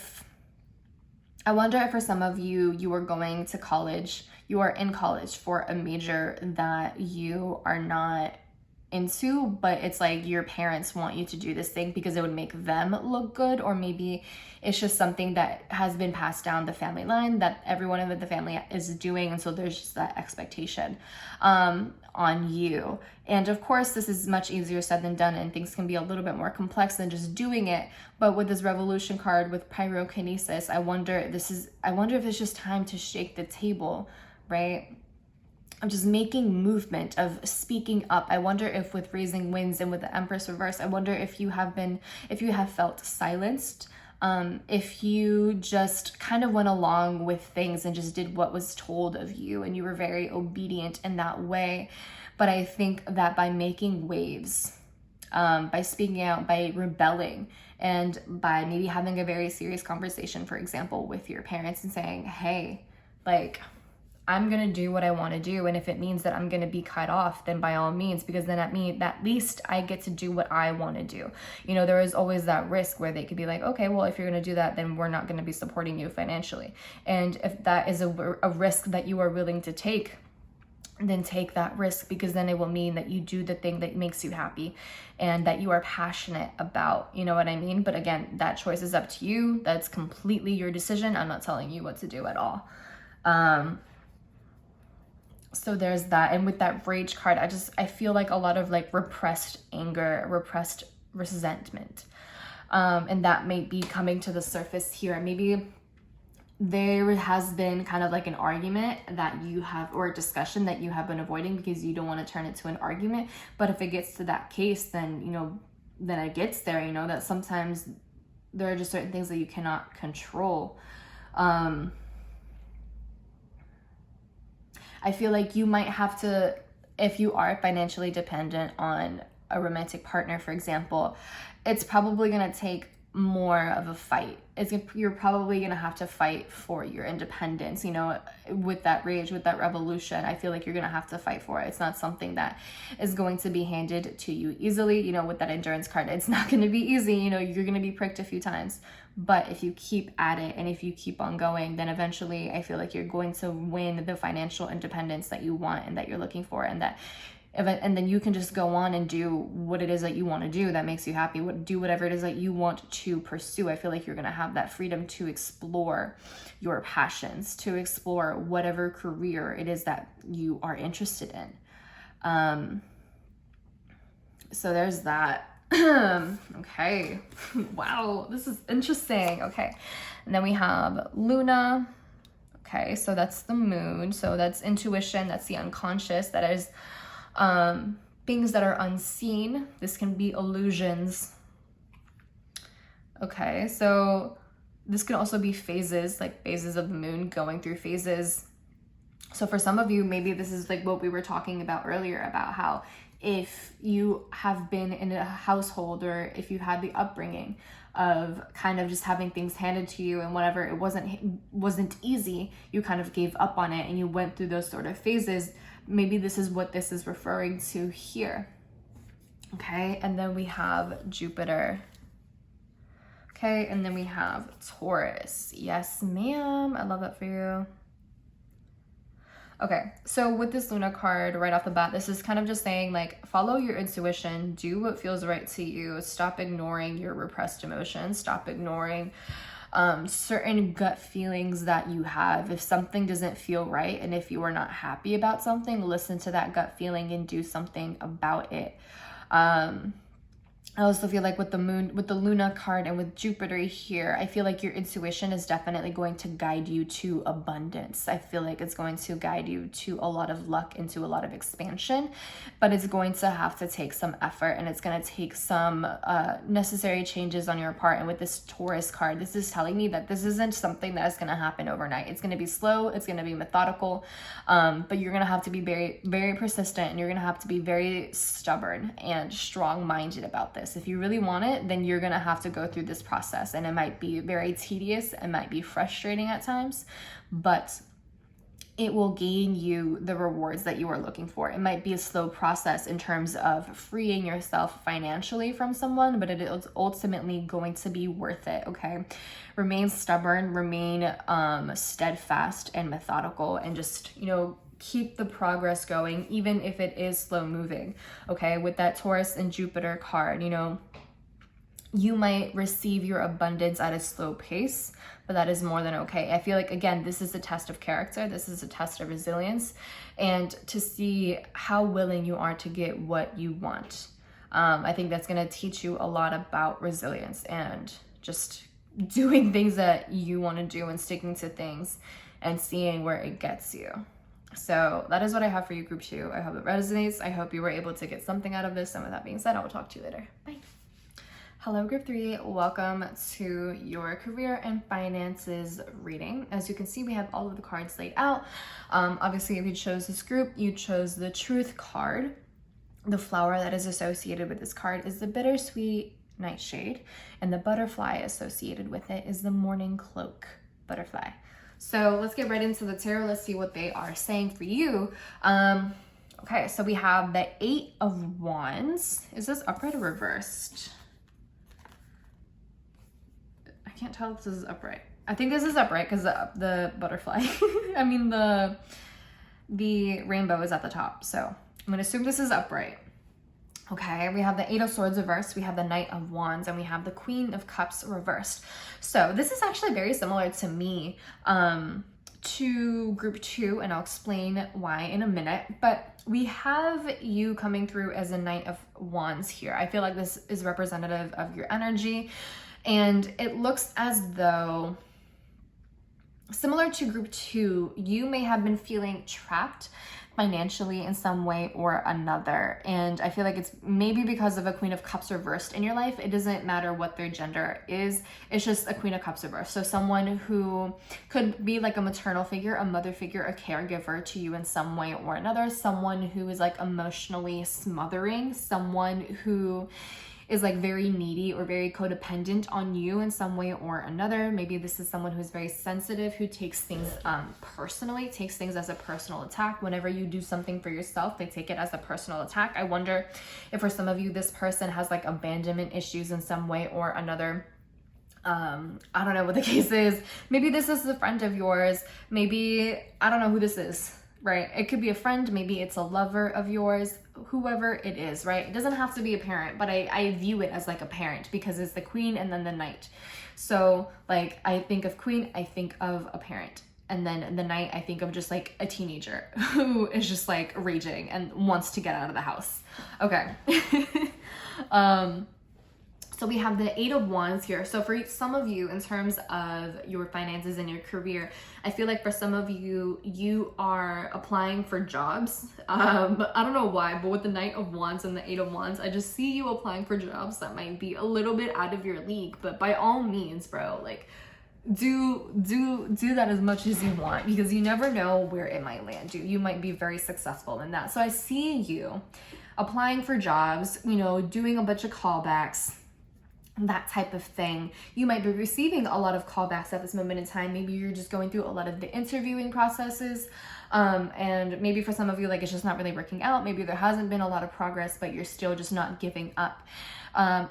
Speaker 1: wonder if for some of you, you are going to college, you are in college for a major that you are not into, but it's like your parents want you to do this thing because it would make them look good, or maybe it's just something that has been passed down the family line that everyone in the family is doing, and so there's just that expectation on you. And of course, this is much easier said than done, and things can be a little bit more complex than just doing it. But with this revolution card with pyrokinesis, I wonder if it's just time to shake the table, right? I'm just making movement of speaking up. I wonder if with Raising Winds and with the Empress reverse, I wonder if you have felt silenced, if you just kind of went along with things and just did what was told of you, and you were very obedient in that way. But I think that by making waves, by speaking out, by rebelling, and by maybe having a very serious conversation, for example, with your parents and saying, hey, like, I'm going to do what I want to do. And if it means that I'm going to be cut off, then by all means, because then at least I get to do what I want to do. You know, there is always that risk where they could be like, okay, well, if you're going to do that, then we're not going to be supporting you financially. And if that is a risk that you are willing to take, then take that risk, because then it will mean that you do the thing that makes you happy and that you are passionate about, you know what I mean? But again, that choice is up to you. That's completely your decision. I'm not telling you what to do at all. So there's that. And with that rage card, I feel like a lot of like repressed anger, repressed resentment. And that may be coming to the surface here. Maybe there has been kind of like an argument that you have, or a discussion that you have been avoiding because you don't want to turn it to an argument. But if it gets to that case, then, you know, then it gets there, you know, that sometimes there are just certain things that you cannot control. I feel like you might have to, if you are financially dependent on a romantic partner, for example, it's probably going to take more of a fight. You're probably going to have to fight for your independence, you know, with that rage, with that revolution. I feel like you're going to have to fight for it. It's not something that is going to be handed to you easily, you know, with that endurance card. It's not going to be easy, you know, you're going to be pricked a few times. But if you keep at it and if you keep on going, then eventually I feel like you're going to win the financial independence that you want and that you're looking for, and then you can just go on and do what it is that you want to do that makes you happy. Do whatever it is that you want to pursue. I feel like you're going to have that freedom to explore your passions, to explore whatever career it is that you are interested in. So there's that. Okay. Wow, this is interesting. Okay. And then we have Luna. Okay, so that's the moon. So that's intuition. That's the unconscious. That is things that are unseen. This can be illusions. Okay, so this can also be phases, like phases of the moon, going through phases. So for some of you, maybe this is like what we were talking about earlier, about how if you have been in a household, or if you had the upbringing of kind of just having things handed to you, and whatever, it wasn't easy, you kind of gave up on it and you went through those sort of phases. Maybe this is what this is referring to here. Okay, and then we have Jupiter. Okay, and then we have Taurus. Yes, ma'am. I love that for you. Okay, so with this Luna card right off the bat, this is kind of just saying, like, follow your intuition, do what feels right to you, stop ignoring your repressed emotions, stop ignoring certain gut feelings that you have. If something doesn't feel right, and if you are not happy about something, listen to that gut feeling and do something about it. I also feel like with the moon, with the Luna card, and with Jupiter here, I feel like your intuition is definitely going to guide you to abundance. I feel like it's going to guide you to a lot of luck and to a lot of expansion, but it's going to have to take some effort, and it's going to take some necessary changes on your part. And with this Taurus card, this is telling me that this isn't something that is going to happen overnight. It's going to be slow, it's going to be methodical, but you're going to have to be very, very persistent, and you're going to have to be very stubborn and strong-minded about this. If you really want it, then you're going to have to go through this process, and it might be very tedious, it might be frustrating at times, but it will gain you the rewards that you are looking for. It might be a slow process in terms of freeing yourself financially from someone, but it is ultimately going to be worth it, okay? Remain stubborn, remain steadfast and methodical, and just, you know, keep the progress going, even if it is slow moving, okay? With that Taurus and Jupiter card, you know, you might receive your abundance at a slow pace, but that is more than okay. I feel like, again, this is a test of character. This is a test of resilience, and to see how willing you are to get what you want. I think that's going to teach you a lot about resilience and just doing things that you want to do and sticking to things and seeing where it gets you. So that is what I have for you, group 2. I hope it resonates. I hope you were able to get something out of this. And with that being said, I will talk to you later. Bye. Hello, group 3. Welcome to your career and finances reading. As you can see, we have all of the cards laid out. Obviously, if you chose this group, you chose the Truth card. The flower that is associated with this card is the bittersweet nightshade, and the butterfly associated with it is the morning cloak butterfly. So let's get right into the tarot. Let's see what they are saying for you. Okay, so we have the 8 of Wands. Is this upright or reversed? I can't tell if this is upright. I think this is upright because the butterfly, I mean the rainbow is at the top. So I'm gonna assume this is upright. Okay, we have the 8 of Swords reversed, we have the Knight of Wands, and we have the Queen of Cups reversed. So this is actually very similar to me to group 2, and I'll explain why in a minute, but we have you coming through as a Knight of Wands here. I feel like this is representative of your energy, and it looks as though, similar to group 2, you may have been feeling trapped financially in some way or another. And I feel like it's maybe because of a Queen of Cups reversed in your life. It doesn't matter what their gender is. It's just a Queen of Cups reversed. So someone who could be like a maternal figure, a mother figure, a caregiver to you in some way or another. Someone who is like emotionally smothering, someone who is like very needy or very codependent on you in some way or another. Maybe this is someone who's very sensitive, who takes things personally, takes things as a personal attack. Whenever you do something for yourself, they take it as a personal attack. I wonder if for some of you, this person has like abandonment issues in some way or another. I don't know what the case is. Maybe this is a friend of yours. Maybe, I don't know who this is, right? It could be a friend, maybe it's a lover of yours, whoever it is, right? It doesn't have to be a parent, but I view it as like a parent because it's the Queen and then the Knight. So like, I think of Queen, I think of a parent. And then the Knight, I think of just like a teenager who is just like raging and wants to get out of the house. Okay. So we have the 8 of Wands here. So for some of you, in terms of your finances and your career, I feel like for some of you, you are applying for jobs. I don't know why, but with the Knight of Wands and the 8 of Wands, I just see you applying for jobs that might be a little bit out of your league. But by all means, bro, like do that as much as you want, because you never know where it might land you. You might be very successful in that. So I see you applying for jobs, you know, doing a bunch of callbacks, that type of thing. You might be receiving a lot of callbacks at this moment in time. Maybe you're just going through a lot of the interviewing processes, and maybe for some of you, like, it's just not really working out. Maybe there hasn't been a lot of progress, but you're still just not giving up.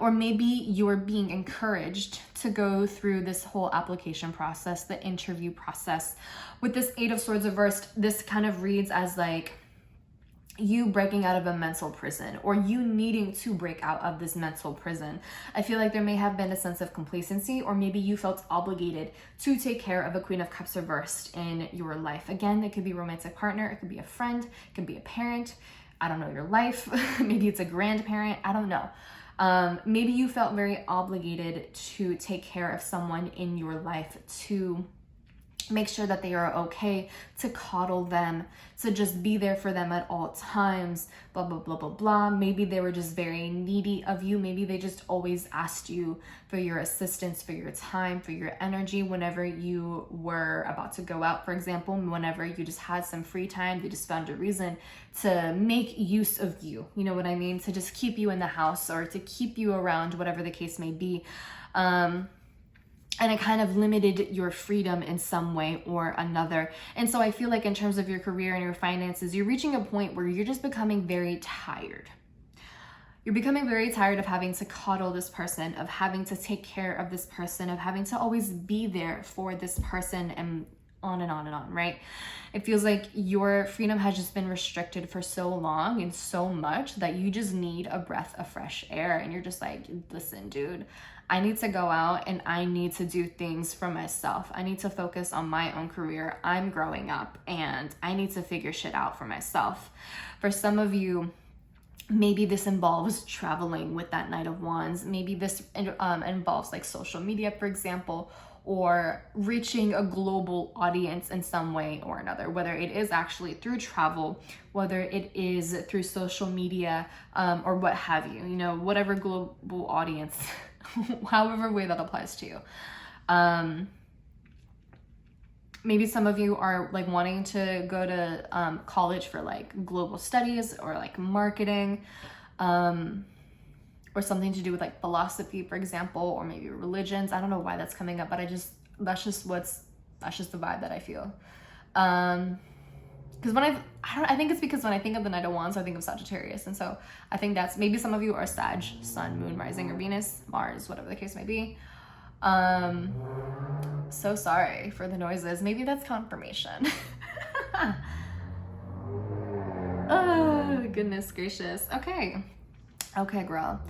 Speaker 1: Or maybe you're being encouraged to go through this whole application process, the interview process. With this 8 of Swords reversed, this kind of reads as like you breaking out of a mental prison, or you needing to break out of this mental prison. I feel like there may have been a sense of complacency, or maybe you felt obligated to take care of a Queen of Cups reversed in your life. Again, it could be a romantic partner, it could be a friend, it could be a parent, I don't know, your life. Maybe it's a grandparent, I don't know. Maybe you felt very obligated to take care of someone in your life, to make sure that they are okay, to coddle them, to just be there for them at all times, blah, blah, blah, blah, blah. Maybe they were just very needy of you. Maybe they just always asked you for your assistance, for your time, for your energy whenever you were about to go out, for example. Whenever you just had some free time, they just found a reason to make use of you. You know what I mean? To just keep you in the house, or to keep you around, whatever the case may be. And it kind of limited your freedom in some way or another. And so I feel like in terms of your career and your finances, you're reaching a point where you're just becoming very tired. You're becoming very tired of having to coddle this person, of having to take care of this person, of having to always be there for this person, and on and on and on, right? It feels like your freedom has just been restricted for so long and so much that you just need a breath of fresh air. And you're just like, listen, dude, I need to go out and I need to do things for myself. I need to focus on my own career. I'm growing up and I need to figure shit out for myself. For some of you, maybe this involves traveling with that Knight of Wands. Maybe this involves like social media, for example, or reaching a global audience in some way or another, whether it is actually through travel, whether it is through social media, or what have you, you know, whatever global audience, however way that applies to you. Maybe some of you are like wanting to go to college for like global studies, or like marketing, or something to do with like philosophy, for example, or maybe religions. I don't know why that's coming up, but that's just the vibe that I feel. Because I think it's because when I think of the Knight of Wands, I think of Sagittarius. And so I think that's, maybe some of you are Sag, Sun, Moon, Rising, or Venus, Mars, whatever the case may be. So sorry for the noises. Maybe that's confirmation. Oh, goodness gracious. Okay, girl.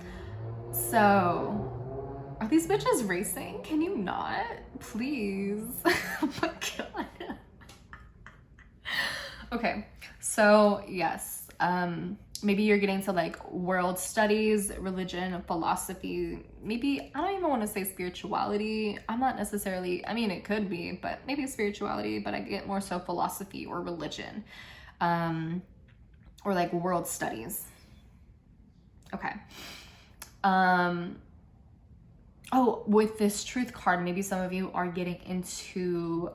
Speaker 1: So, are these bitches racing? Can you not? Please. Oh my god. So yes, maybe you're getting to like world studies, religion, philosophy, maybe, I don't even want to say spirituality. I'm not necessarily, I mean, it could be, but maybe spirituality, but I get more so philosophy or religion, or like world studies. Okay. Oh, with this truth card, maybe some of you are getting into,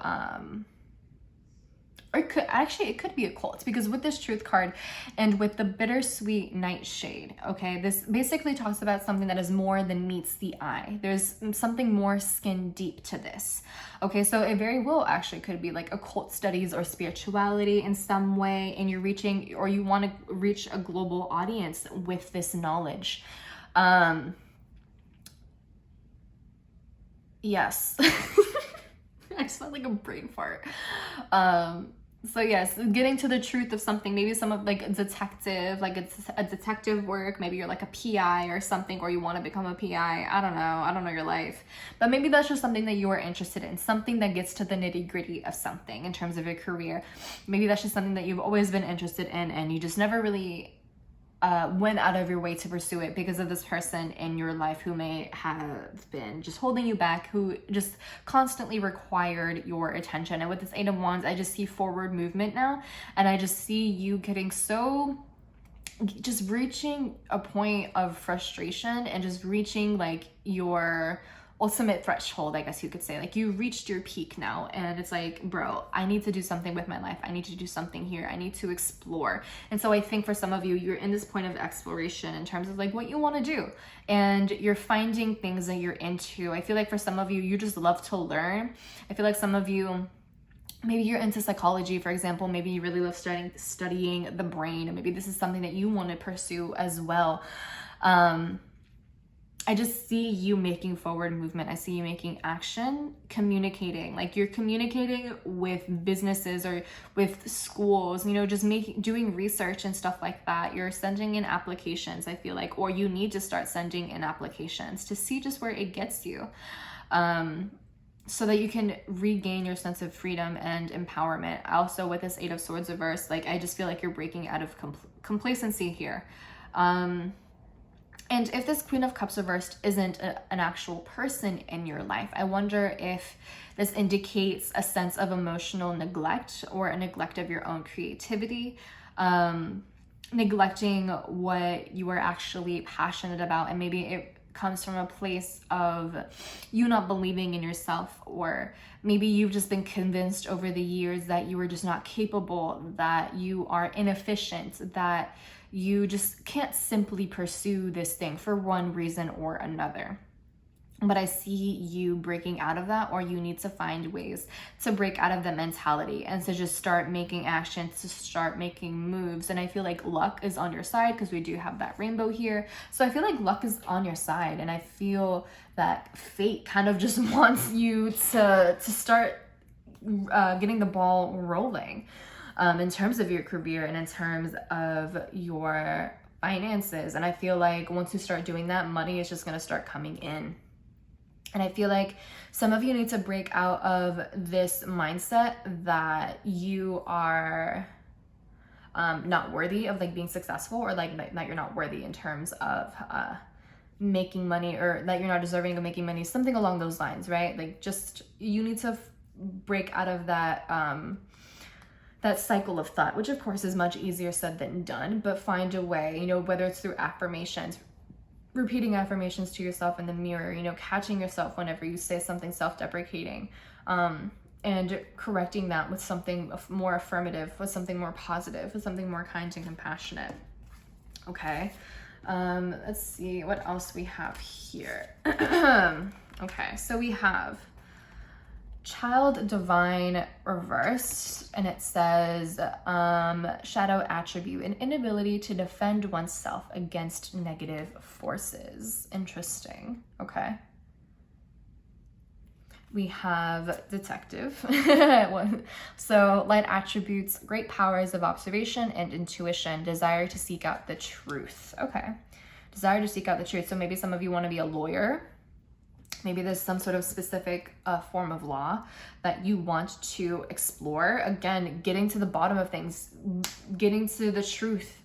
Speaker 1: or it could be a cult, because with this truth card and with the bittersweet nightshade, okay, this basically talks about something that is more than meets the eye. There's something more skin deep to this. Okay, so it very well actually could be like occult studies or spirituality in some way, and you're reaching, or you want to reach a global audience with this knowledge. Yes. I just felt like a brain fart. So yes, getting to the truth of something, maybe some of like detective, like it's a detective work, maybe you're like a PI or something, or you want to become a PI. I don't know your life, but maybe that's just something that you are interested in, something that gets to the nitty-gritty of something in terms of your career. Maybe that's just something that you've always been interested in and you just never really went out of your way to pursue it because of this person in your life who may have been just holding you back, who just constantly required your attention. And with this 8 of Wands, I just see forward movement now, and I just see you getting just reaching a point of frustration and just reaching like your ultimate threshold, I guess you could say. Like you reached your peak now, and it's like, bro, I need to do something with my life. I need to do something here. I need to explore. And so I think for some of you, you're in this point of exploration in terms of like what you want to do, and you're finding things that you're into. I feel like for some of you, you just love to learn. I feel like some of you, maybe you're into psychology, for example. Maybe you really love studying the brain, and maybe this is something that you want to pursue as well. I just see you making forward movement. I see you making action, communicating. Like you're communicating with businesses or with schools, you know, just doing research and stuff like that. You're sending in applications, I feel like, or you need to start sending in applications to see just where it gets you. So that you can regain your sense of freedom and empowerment. Also with this 8 of Swords reverse, like I just feel like you're breaking out of complacency here. And if this Queen of Cups reversed isn't an actual person in your life, I wonder if this indicates a sense of emotional neglect or a neglect of your own creativity, neglecting what you are actually passionate about. And maybe it comes from a place of you not believing in yourself, or maybe you've just been convinced over the years that you are just not capable, that you are inefficient, that you just can't simply pursue this thing for one reason or another. But I see you breaking out of that, or you need to find ways to break out of the mentality and to just start making actions, to start making moves. And I feel like luck is on your side because we do have that rainbow here. So I feel like luck is on your side, and I feel that fate kind of just wants you to start getting the ball rolling. In terms of your career and in terms of your finances. And I feel like once you start doing that, money is just going to start coming in. And I feel like some of you need to break out of this mindset that you are not worthy of like being successful, or like that you're not worthy in terms of making money, or that you're not deserving of making money, something along those lines, right? Like just you need to break out of that that cycle of thought, which of course is much easier said than done, but find a way, you know, whether it's through affirmations, repeating affirmations to yourself in the mirror, you know, catching yourself whenever you say something self-deprecating, and correcting that with something more affirmative, with something more positive, with something more kind and compassionate. Okay. Let's see what else we have here. Okay, so we have Child Divine reversed, and it says shadow attribute, an inability to defend oneself against negative forces. Interesting. Okay. We have detective. So light attributes, great powers of observation and intuition, desire to seek out the truth. Okay. Desire to seek out the truth. So maybe some of you want to be a lawyer. Maybe there's some sort of specific form of law that you want to explore. Again, getting to the bottom of things, getting to the truth.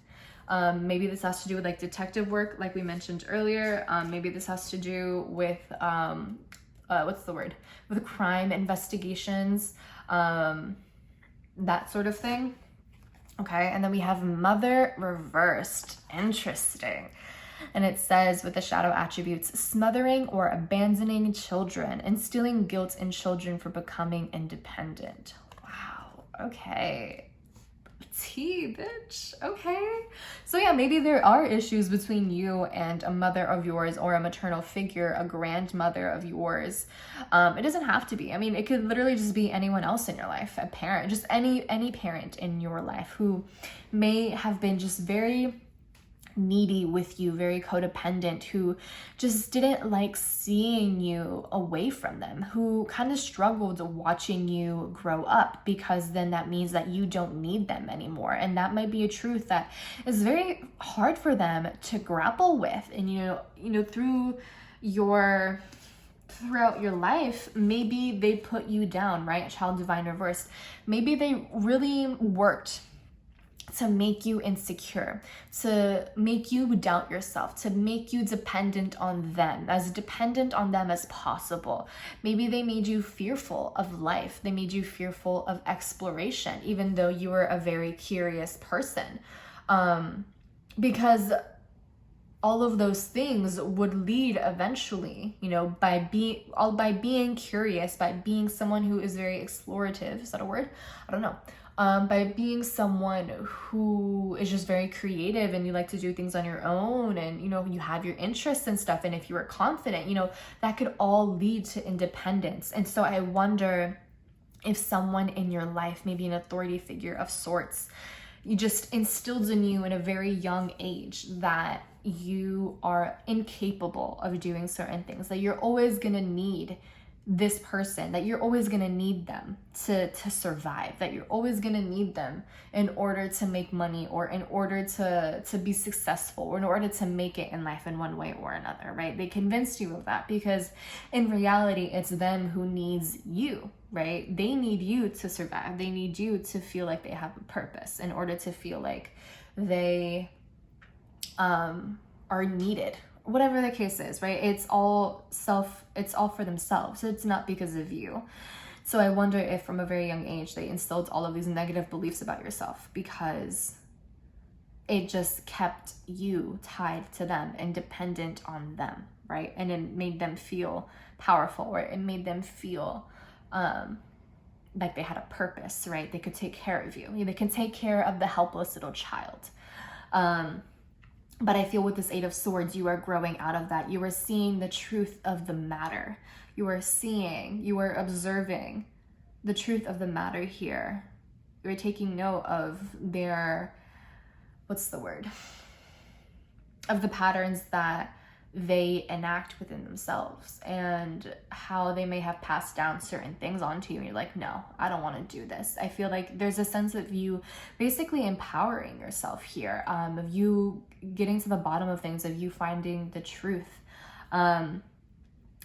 Speaker 1: Maybe this has to do with like detective work, like we mentioned earlier. Maybe this has to do with, what's the word? With crime investigations, that sort of thing. Okay, and then we have Mother reversed. Interesting. And it says, with the shadow attributes, smothering or abandoning children, instilling guilt in children for becoming independent. Wow, okay. Tea, bitch. Okay. So yeah, maybe there are issues between you and a mother of yours or a maternal figure, a grandmother of yours. It doesn't have to be. I mean, it could literally just be anyone else in your life, a parent, just any parent in your life who may have been just very needy with you, very codependent, who just didn't like seeing you away from them, who kind of struggled watching you grow up, because then that means that you don't need them anymore. And that might be a truth that is very hard for them to grapple with. And throughout your life, maybe they put you down, right? Child divine reversed. Maybe they really worked to make you insecure, to make you doubt yourself, to make you dependent on them, as dependent on them as possible. Maybe they made you fearful of life. They made you fearful of exploration, even though you were a very curious person. Because all of those things would lead eventually, by being curious, by being someone who is very explorative. Is that a word? I don't know. By being someone who is just very creative and you like to do things on your own, and you have your interests and stuff, and if you are confident, that could all lead to independence. And so I wonder if someone in your life, maybe an authority figure of sorts, you just instilled in you in a very young age that you are incapable of doing certain things, that you're always gonna need this person, that you're always going to need them to survive, that you're always going to need them in order to make money, or in order to be successful, or in order to make it in life in one way or another, right? They convinced you of that, because in reality, it's them who needs you, right? They need you to survive. They need you to feel like they have a purpose, in order to feel like they are needed. Whatever the case is, right? It's all for themselves. So it's not because of you. So I wonder if from a very young age, they instilled all of these negative beliefs about yourself, because it just kept you tied to them and dependent on them, right? And it made them feel powerful, or it made them feel like they had a purpose, right? They could take care of you. They can take care of the helpless little child. But I feel with this Eight of Swords, you are growing out of that. You are seeing the truth of the matter. You are observing the truth of the matter here. You are taking note of their, of the patterns that they enact within themselves, and how they may have passed down certain things onto you, and you're like, no, I don't want to do this. I feel like there's a sense of you basically empowering yourself here, of you getting to the bottom of things, of you finding the truth. And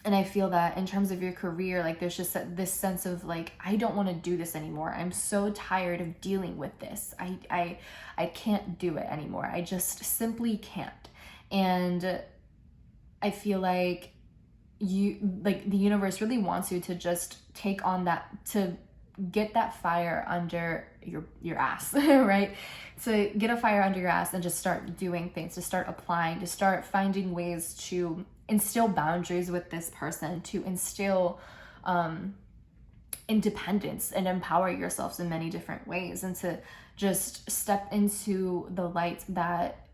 Speaker 1: I feel that in terms of your career, like there's just this sense of like, I don't want to do this anymore. I'm so tired of dealing with this. I can't do it anymore. I just simply can't. And I feel like the universe really wants you to just take on that, to get that fire under your ass, right? To get a fire under your ass and just start doing things, to start applying, to start finding ways to instill boundaries with this person, to instill independence and empower yourselves in many different ways, and to just step into the light that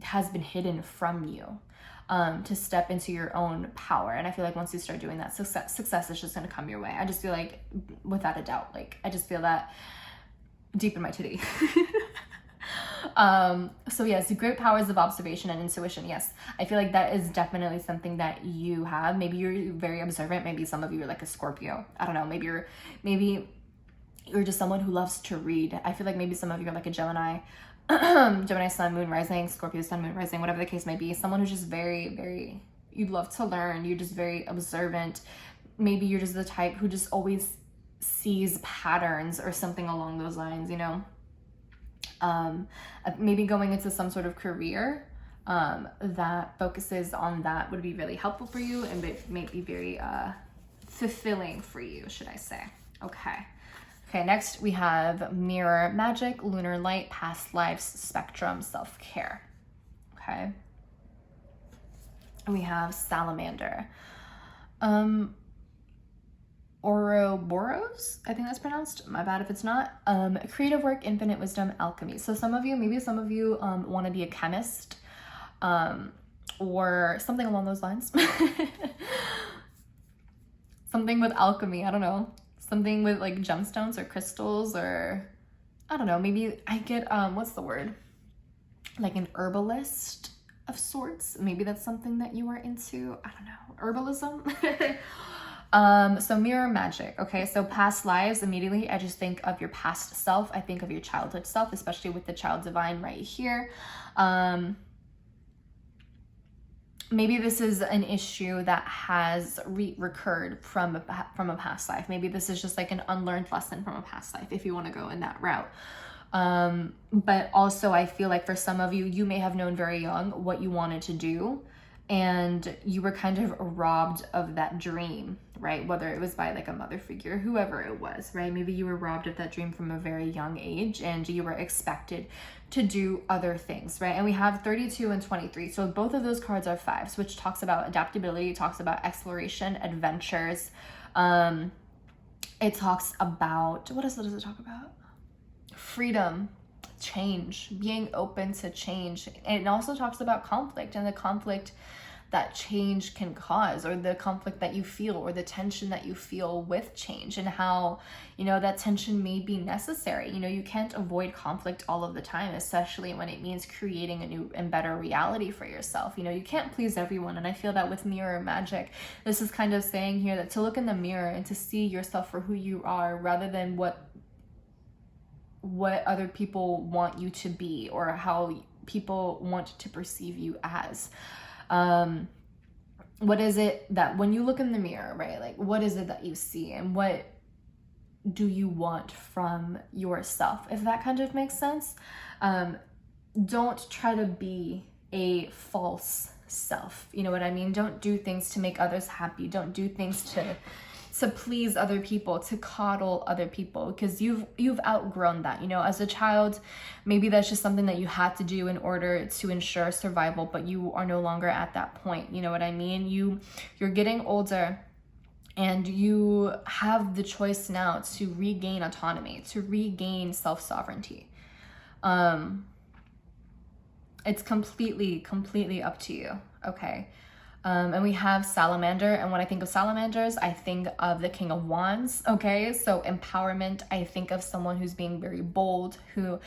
Speaker 1: has been hidden from you. To step into your own power. And I feel like once you start doing that, success is just going to come your way. I just feel like, without a doubt, like I just feel that deep in my titty. So yes, great powers of observation and intuition. Yes, I feel like that is definitely something that you have. Maybe you're very observant. Maybe some of you are like a Scorpio. I don't know. Maybe you're just someone who loves to read. I feel like maybe some of you are like a Gemini. Gemini sun, moon, rising, Scorpio sun, moon, rising, whatever the case may be. Someone who's just very, very, you love to learn, you're just very observant. Maybe you're just the type who just always sees patterns or something along those lines, you know. Maybe going into some sort of career that focuses on that would be really helpful for you, and it may be very fulfilling for you, should I say. Okay, next we have mirror magic, lunar light, past lives, spectrum, self-care. Okay. We have salamander. Ouroboros, I think that's pronounced. My bad if it's not. Creative work, infinite wisdom, alchemy. So maybe some of you want to be a chemist, or something along those lines. Something with alchemy, I don't know. Something with like gemstones or crystals, or I don't know, maybe I get, what's the word? Like an herbalist of sorts. Maybe that's something that you are into. I don't know, herbalism. So mirror magic. Okay, so past lives, immediately I just think of your past self. I think of your childhood self, especially with the child divine right here. Maybe this is an issue that has recurred from a past life. Maybe this is just like an unlearned lesson from a past life, if you want to go in that route. But also I feel like for some of you, you may have known very young what you wanted to do, and you were kind of robbed of that dream, right? Whether it was by like a mother figure, whoever it was, right? Maybe you were robbed of that dream from a very young age, and you were expected to do other things, right? And we have 32 and 23. So both of those cards are fives, which talks about adaptability, talks about exploration, adventures. It talks about, what else does it talk about? Freedom, change, being open to change. And it also talks about conflict, and the conflict that change can cause, or the conflict that you feel, or the tension that you feel with change, and how, you know, that tension may be necessary. You know, you can't avoid conflict all of the time, especially when it means creating a new and better reality for yourself. You know, you can't please everyone. And I feel that with mirror magic, this is kind of saying here that to look in the mirror and to see yourself for who you are, rather than what other people want you to be, or how people want to perceive you as. What is it that when you look in the mirror, right? Like, what is it that you see, and what do you want from yourself? If that kind of makes sense. Don't try to be a false self. You know what I mean? Don't do things to make others happy. Don't do things to please other people, to coddle other people, because you've outgrown that. You know, as a child, maybe that's just something that you had to do in order to ensure survival, but you are no longer at that point. You know what I mean? You're getting older, and you have the choice now to regain autonomy, to regain self-sovereignty. It's completely up to you. Okay. And we have salamander, and when I think of salamanders, I think of the King of Wands. Okay, so empowerment. I think of someone who's being very bold, who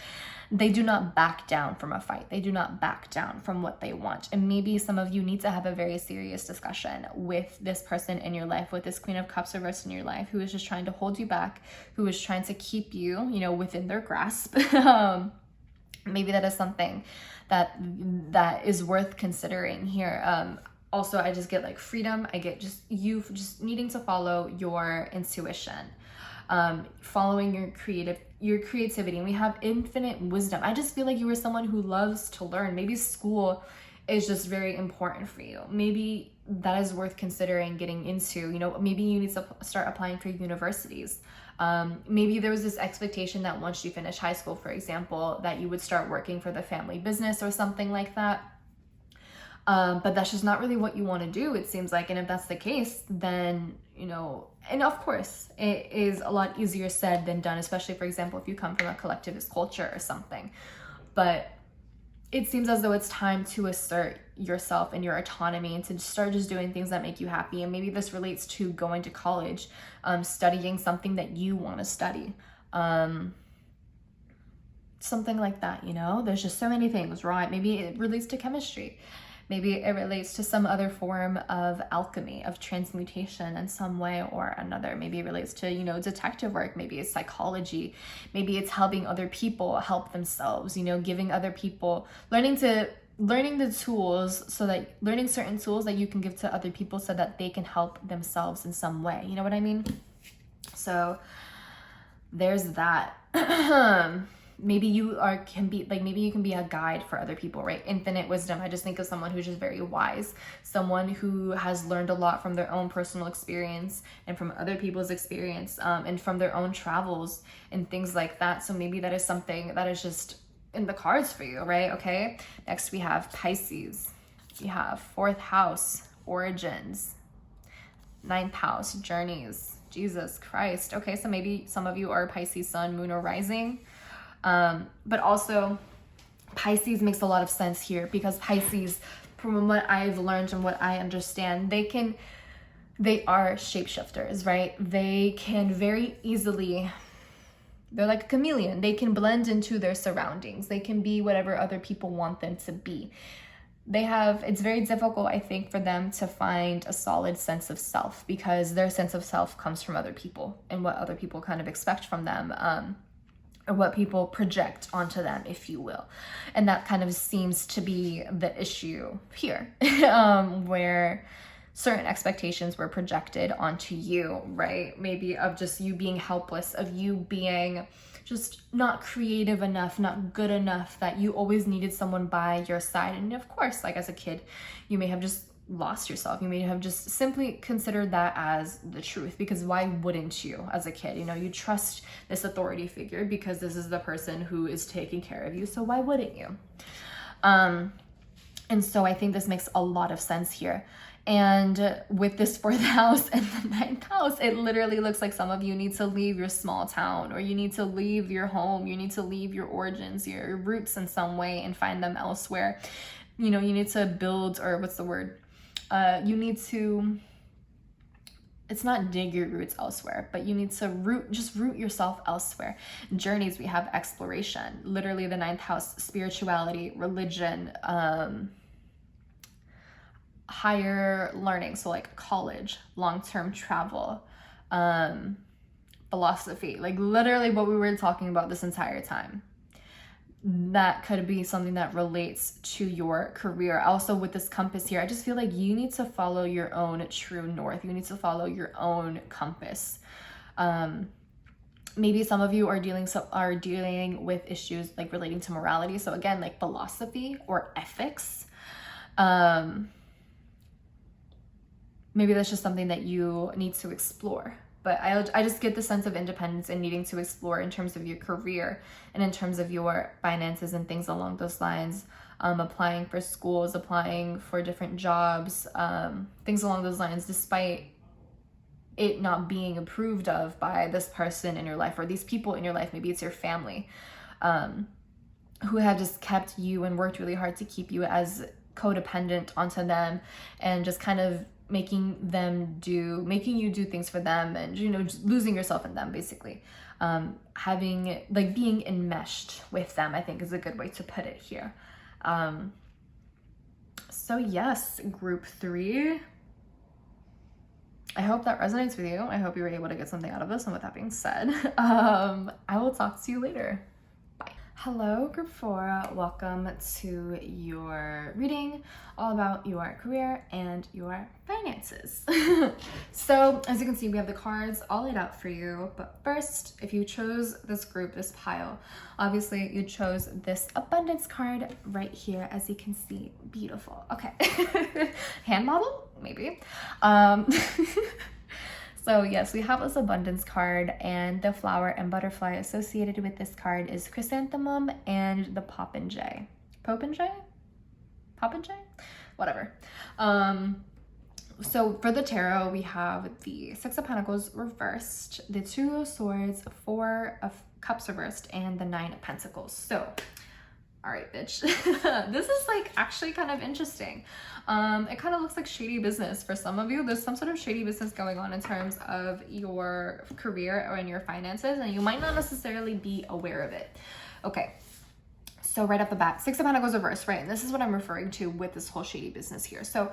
Speaker 1: they do not back down from a fight. They do not back down from what they want. And maybe some of you need to have a very serious discussion with this person in your life, with this Queen of Cups reversed in your life, who is just trying to hold you back, who is trying to keep you, you know, within their grasp. Maybe that is something that is worth considering here. Also, I just get like freedom. I get just you just needing to follow your intuition, following your creativity. And we have infinite wisdom. I just feel like you are someone who loves to learn. Maybe school is just very important for you. Maybe that is worth considering getting into. You know, maybe you need to start applying for universities. Maybe there was this expectation that once you finish high school, for example, that you would start working for the family business or something like that. But that's just not really what you want to do, it seems like. And if that's the case, then, you know, and of course, it is a lot easier said than done, especially, for example, if you come from a collectivist culture or something. But it seems as though it's time to assert yourself and your autonomy, and to start just doing things that make you happy. And maybe this relates to going to college, studying something that you want to study. Something like that, you know? There's just so many things, right? Maybe it relates to chemistry. Maybe it relates to some other form of alchemy, of transmutation in some way or another. Maybe it relates to, you know, detective work. Maybe it's psychology. Maybe it's helping other people help themselves, you know, giving other people, learning to learning the tools, so that learning certain tools that you can give to other people so that they can help themselves in some way. You know what I mean? So there's that. Maybe you can be a guide for other people, right? Infinite wisdom. I just think of someone who's just very wise, someone who has learned a lot from their own personal experience and from other people's experience, and from their own travels and things like that. So maybe that is something that is just in the cards for you, right? Okay. Next we have Pisces. We have 4th house, origins, 9th house, journeys, Jesus Christ. Okay, so maybe some of you are Pisces sun, moon, or rising. But also Pisces makes a lot of sense here, because Pisces, from what I've learned and what I understand, they are shapeshifters, right? They can very easily, they're like a chameleon. They can blend into their surroundings. They can be whatever other people want them to be. It's very difficult, I think, for them to find a solid sense of self, because their sense of self comes from other people and what other people kind of expect from them, or what people project onto them, if you will. And that kind of seems to be the issue here, where certain expectations were projected onto you, right? Maybe of just you being helpless, of you being just not creative enough, not good enough, that you always needed someone by your side. And of course, like as a kid, you may have just lost yourself. You may have just simply considered that as the truth, because why wouldn't you as a kid? You know, you trust this authority figure because this is the person who is taking care of you. So why wouldn't you? And so I think this makes a lot of sense here. And with this 4th house and the 9th house, it literally looks like some of you need to leave your small town, or you need to leave your home. You need to leave your origins, your roots in some way, and find them elsewhere. You know, you need to build, or what's the word? You need to, it's not dig your roots elsewhere, but you need to root yourself elsewhere. Journeys, we have exploration, literally the 9th house, spirituality, religion, higher learning, so like college, long-term travel, philosophy, like literally what we were talking about this entire time. That could be something that relates to your career. Also with this compass here, I just feel like you need to follow your own true north. You need to follow your own compass. Maybe some of you are dealing with issues like relating to morality. So again, like philosophy or ethics. Maybe that's just something that you need to explore. But I just get the sense of independence and needing to explore in terms of your career and in terms of your finances and things along those lines. Applying for schools, applying for different jobs, things along those lines, despite it not being approved of by this person in your life or these people in your life. Maybe it's your family, who have just kept you and worked really hard to keep you as codependent onto them, and just kind of making you do things for them, and just losing yourself in them, basically. Being enmeshed with them, I think is a good way to put it here. So yes, group 3, I hope that resonates with you. I hope you were able to get something out of this. And with that being said, I will talk to you later. Bye. Hello, group 4. Welcome to your reading all about your career and your finances. So as you can see, we have the cards all laid out for you. But first, if you chose this group, this pile, obviously you chose this abundance card right here, as you can see. Beautiful. Okay. Hand model? Maybe. So yes, we have this abundance card, and the flower and butterfly associated with this card is chrysanthemum and the popinjay. Popinjay? Whatever. So for the tarot, we have the 6 of Pentacles reversed, the 2 of Swords, 4 of Cups reversed, and the 9 of Pentacles. So, all right, bitch. This is like actually kind of interesting. It kind of looks like shady business for some of you. There's some sort of shady business going on in terms of your career or in your finances, and you might not necessarily be aware of it. Okay. So right off the bat, 6 of Pentacles reversed, right? And this is what I'm referring to with this whole shady business here. So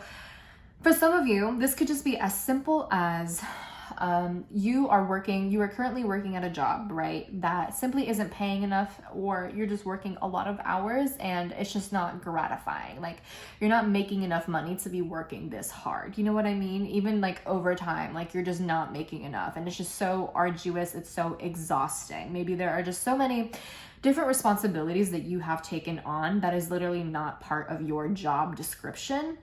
Speaker 1: for some of you, this could just be as simple as you are currently working at a job, right, that simply isn't paying enough, or you're just working a lot of hours and it's just not gratifying. Like, you're not making enough money to be working this hard. You know what I mean? Even like overtime, like you're just not making enough, and it's just so arduous. It's so exhausting. Maybe there are just so many different responsibilities that you have taken on that is literally not part of your job description.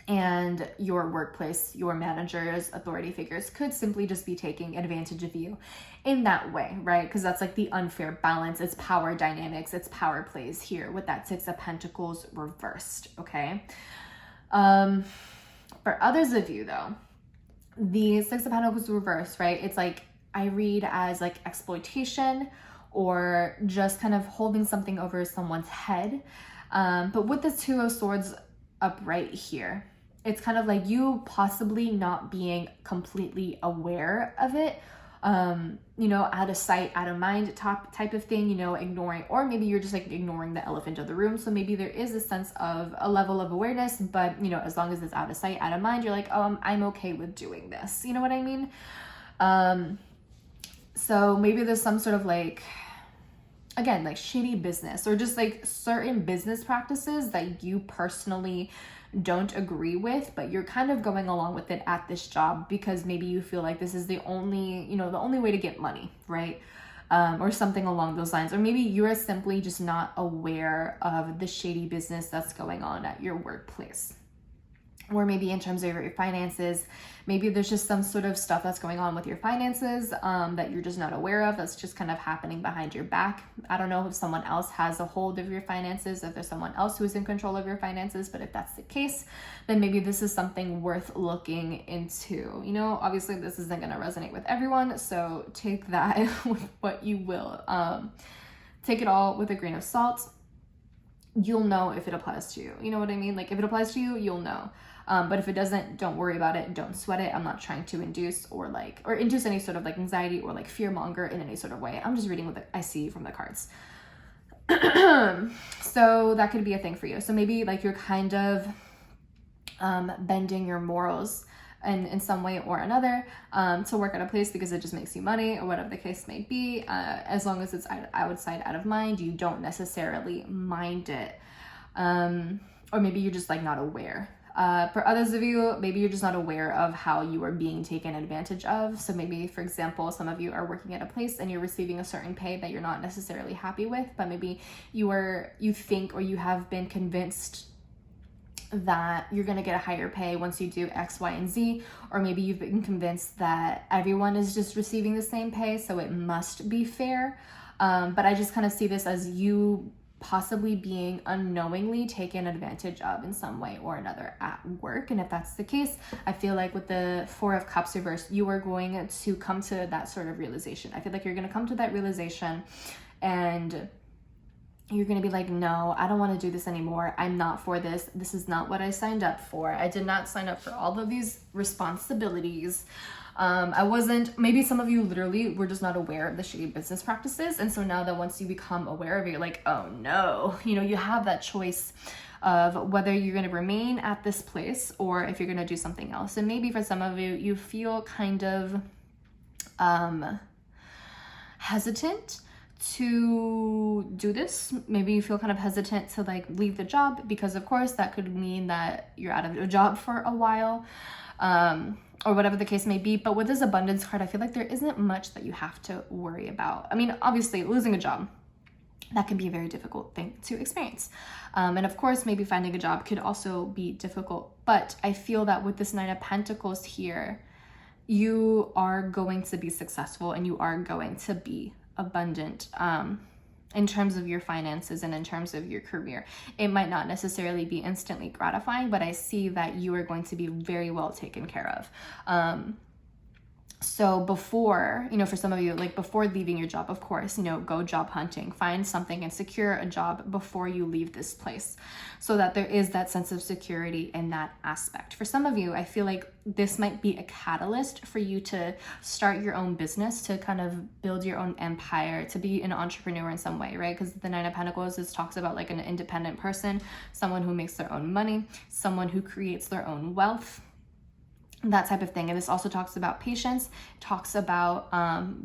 Speaker 1: And your workplace, your managers, authority figures could simply just be taking advantage of you in that way, right? Because that's like the unfair balance. It's power dynamics, it's power plays here with that Six of Pentacles reversed, okay? For others of you though, the Six of Pentacles reversed, right? It's like, I read as like exploitation or just kind of holding something over someone's head. But with the Two of Swords upright here, it's kind of like you possibly not being completely aware of it, you know, out of sight, out of mind type of thing, you know, ignoring, or maybe you're just like ignoring the elephant of the room. So maybe there is a sense of a level of awareness, but you know, as long as it's out of sight, out of mind, you're like, oh, I'm okay with doing this. You know what I mean? So maybe there's some sort of like, again, like shady business, or just like certain business practices that you personally don't agree with, but you're kind of going along with it at this job because maybe you feel like this is the only, you know, the only way to get money, right? Or something along those lines. Or maybe you're simply just not aware of the shady business that's going on at your workplace. Or maybe in terms of your finances, maybe there's just some sort of stuff that's going on with your finances that you're just not aware of, that's just kind of happening behind your back. I don't know if someone else has a hold of your finances, if there's someone else who is in control of your finances, but if that's the case, then maybe this is something worth looking into. You know, obviously this isn't going to resonate with everyone, so take that with what you will. Take it all with a grain of salt. You'll know if it applies to you. You know what I mean? Like, if it applies to you, you'll know. But if it doesn't, don't worry about it. Don't sweat it. I'm not trying to induce or induce any sort of like anxiety or like fear monger in any sort of way. I'm just reading what I see from the cards. So that could be a thing for you. So maybe like you're kind of bending your morals in some way or another to work at a place because it just makes you money, or whatever the case may be. As long as it's outside, out of mind, you don't necessarily mind it. Or maybe you're just like not aware. For others of you, maybe you're just not aware of how you are being taken advantage of. So maybe, for example, some of you are working at a place and you're receiving a certain pay that you're not necessarily happy with, but maybe you think, or you have been convinced that you're going to get a higher pay once you do X, Y, and Z, or maybe you've been convinced that everyone is just receiving the same pay, so it must be fair. But I just kind of see this as you possibly being unknowingly taken advantage of in some way or another at work. And if that's the case, I feel like with the Four of Cups reversed, you are going to come to that sort of realization. I feel like you're going to come to that realization and you're going to be like, no, I don't want to do this anymore. I'm not for this. This is not what I signed up for. I did not sign up for all of these responsibilities. Maybe some of you literally were just not aware of the shady business practices. And so now that once you become aware of it, you're like, oh no, you know, you have that choice of whether you're going to remain at this place or if you're going to do something else. And maybe for some of you, you feel kind of hesitant to do this. Maybe you feel kind of hesitant to like leave the job because of course that could mean that you're out of a job for a while. Or whatever the case may be. But with this abundance card, I feel like there isn't much that you have to worry about. I mean, obviously losing a job, that can be a very difficult thing to experience. And of course, maybe finding a job could also be difficult. But I feel that with this Nine of Pentacles here, you are going to be successful and you are going to be abundant in terms of your finances and in terms of your career. It might not necessarily be instantly gratifying, but I see that you are going to be very well taken care of. So before, you know, for some of you, like before leaving your job, of course, you know, go job hunting, find something and secure a job before you leave this place so that there is that sense of security in that aspect. For some of you, I feel like this might be a catalyst for you to start your own business, to kind of build your own empire, to be an entrepreneur in some way, right? Because the Nine of Pentacles talks about like an independent person, someone who makes their own money, someone who creates their own wealth. that type of thing. And this also talks about patience, talks about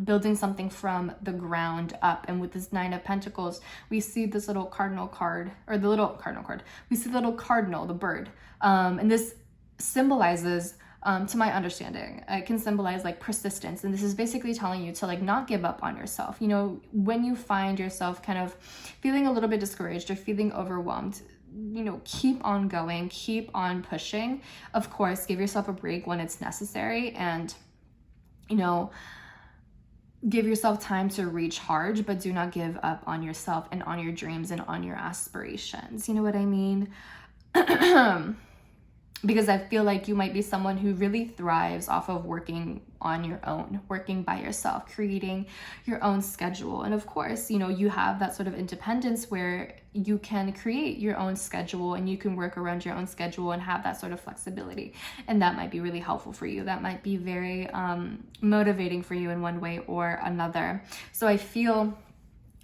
Speaker 1: building something from the ground up. And with this Nine of Pentacles, we see this little cardinal card, or the little cardinal card. We see the little cardinal, the bird. And this symbolizes, to my understanding, it can symbolize like persistence. And this is basically telling you to like not give up on yourself. You know, when you find yourself kind of feeling a little bit discouraged or feeling overwhelmed, you know, keep on going, keep on pushing. Of course, give yourself a break when it's necessary, and, you know, give yourself time to recharge, but do not give up on yourself and on your dreams and on your aspirations. You know what I mean? Because I feel like you might be someone who really thrives off of working on your own, working by yourself, creating your own schedule. And of course, you know, you have that sort of independence where you can create your own schedule and you can work around your own schedule and have that sort of flexibility. And that might be really helpful for you. That might be very motivating for you in one way or another. So I feel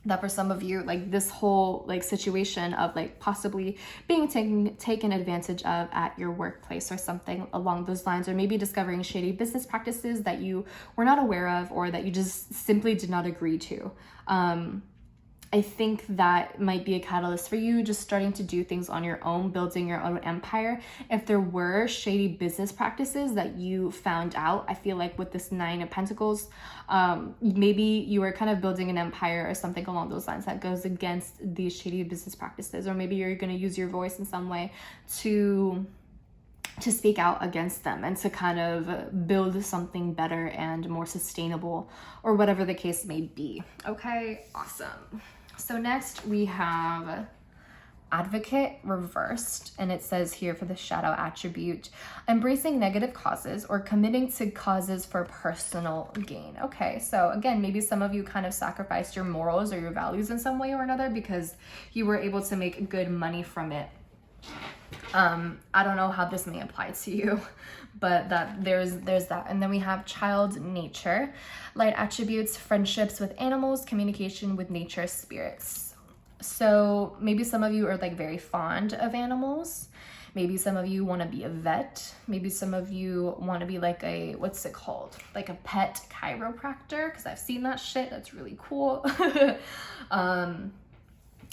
Speaker 1: that for some of you, like this whole like situation of like possibly being taken advantage of at your workplace or something along those lines, or maybe discovering shady business practices that you were not aware of or that you just simply did not agree to. I think that might be a catalyst for you, just starting to do things on your own, building your own empire. If there were shady business practices that you found out, I feel like with this Nine of Pentacles, maybe you are kind of building an empire or something along those lines that goes against these shady business practices, or maybe you're going to use your voice in some way to speak out against them and to kind of build something better and more sustainable, or whatever the case may be. Okay, awesome. So next we have Advocate reversed, and it says here for the shadow attribute, embracing negative causes or committing to causes for personal gain. Okay, so again, maybe some of you kind of sacrificed your morals or your values in some way or another because you were able to make good money from it. I don't know how this may apply to you, but that there's that. And then we have child nature, light attributes, friendships with animals, communication with nature, spirits. So maybe some of you are like very fond of animals. Maybe some of you want to be a vet. Maybe some of you want to be like a, what's it called? Like a pet chiropractor, because I've seen that shit. That's really cool.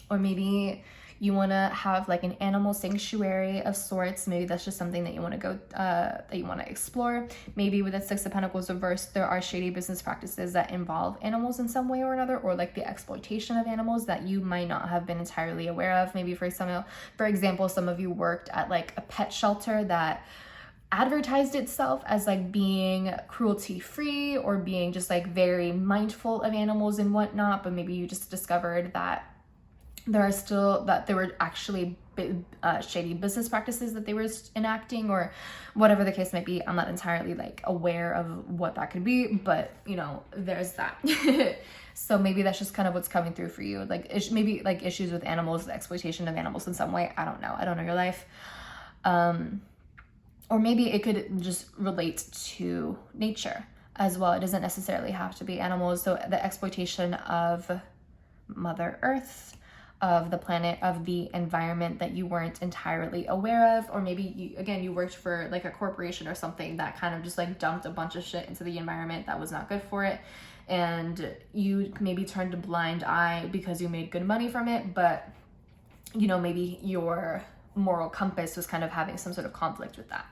Speaker 1: Or maybe you want to have like an animal sanctuary of sorts. Maybe that's just something that you want to go, that you want to explore. Maybe with the Six of Pentacles reversed, there are shady business practices that involve animals in some way or another, or like the exploitation of animals that you might not have been entirely aware of. Maybe for example, some of you worked at like a pet shelter that advertised itself as like being cruelty free or being just like very mindful of animals and whatnot, but maybe you just discovered that there were actually shady business practices that they were enacting, or whatever the case might be. I'm not entirely like aware of what that could be, but you know, there's that. So maybe that's just kind of what's coming through for you. Like maybe like issues with animals, the exploitation of animals in some way. I don't know your life. Or maybe it could just relate to nature as well. It doesn't necessarily have to be animals. So the exploitation of Mother Earth, of the planet, of the environment that you weren't entirely aware of. Or maybe you worked for like a corporation or something that kind of just like dumped a bunch of shit into the environment that was not good for it, and you maybe turned a blind eye because you made good money from it, but you know, maybe your moral compass was kind of having some sort of conflict with that.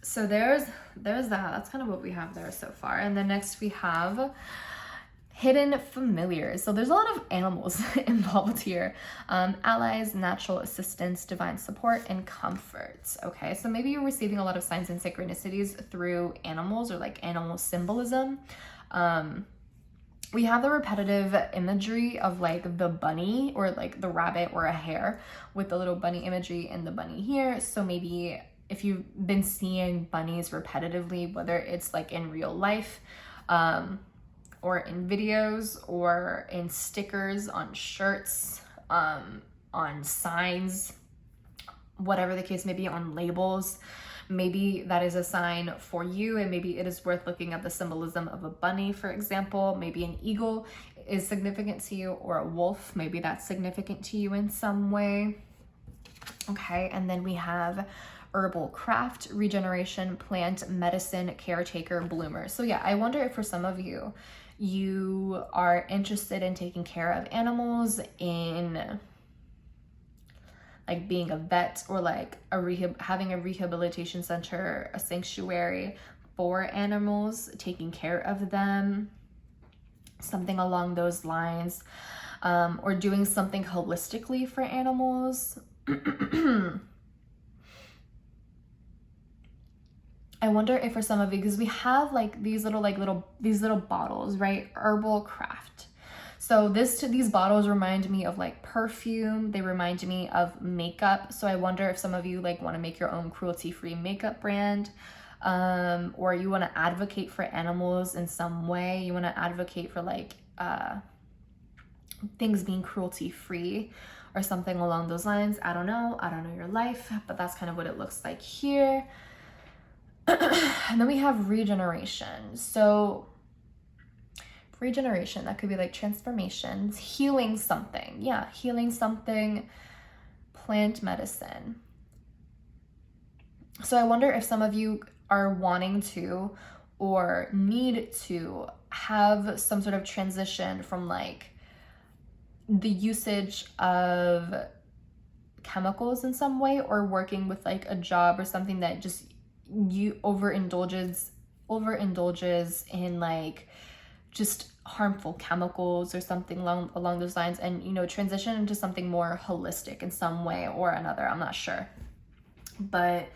Speaker 1: So there's that. That's kind of what we have there so far. And then next we have hidden familiars. So there's a lot of animals involved here. Allies, natural assistance, divine support, and comfort. Okay, so maybe you're receiving a lot of signs and synchronicities through animals or like animal symbolism. We have the repetitive imagery of like the bunny or like the rabbit or a hare with the little bunny imagery and the bunny here. So maybe if you've been seeing bunnies repetitively, whether it's like in real life, or in videos, or in stickers on shirts, on signs, whatever the case may be, on labels, maybe that is a sign for you, and maybe it is worth looking at the symbolism of a bunny, for example. Maybe an eagle is significant to you, or a wolf, maybe that's significant to you in some way. Okay, and then we have herbal craft, regeneration, plant, medicine, caretaker, bloomer. So yeah, I wonder if for some of you, you are interested in taking care of animals, in like being a vet, or like having a rehabilitation center, a sanctuary for animals, taking care of them, something along those lines, or doing something holistically for animals. I wonder if for some of you, because we have like these little bottles, right? Herbal craft. So these bottles remind me of like perfume. They remind me of makeup. So I wonder if some of you like want to make your own cruelty-free makeup brand, or you want to advocate for animals in some way. You want to advocate for like things being cruelty-free or something along those lines. I don't know your life, but that's kind of what it looks like here. And then we have regeneration. So regeneration, that could be like transformations, healing something. Yeah, healing something, plant medicine. So I wonder if some of you are wanting to or need to have some sort of transition from like the usage of chemicals in some way, or working with like a job or something that just you overindulges in like just harmful chemicals or something along those lines, and you know, transition into something more holistic in some way or another. I'm not sure, but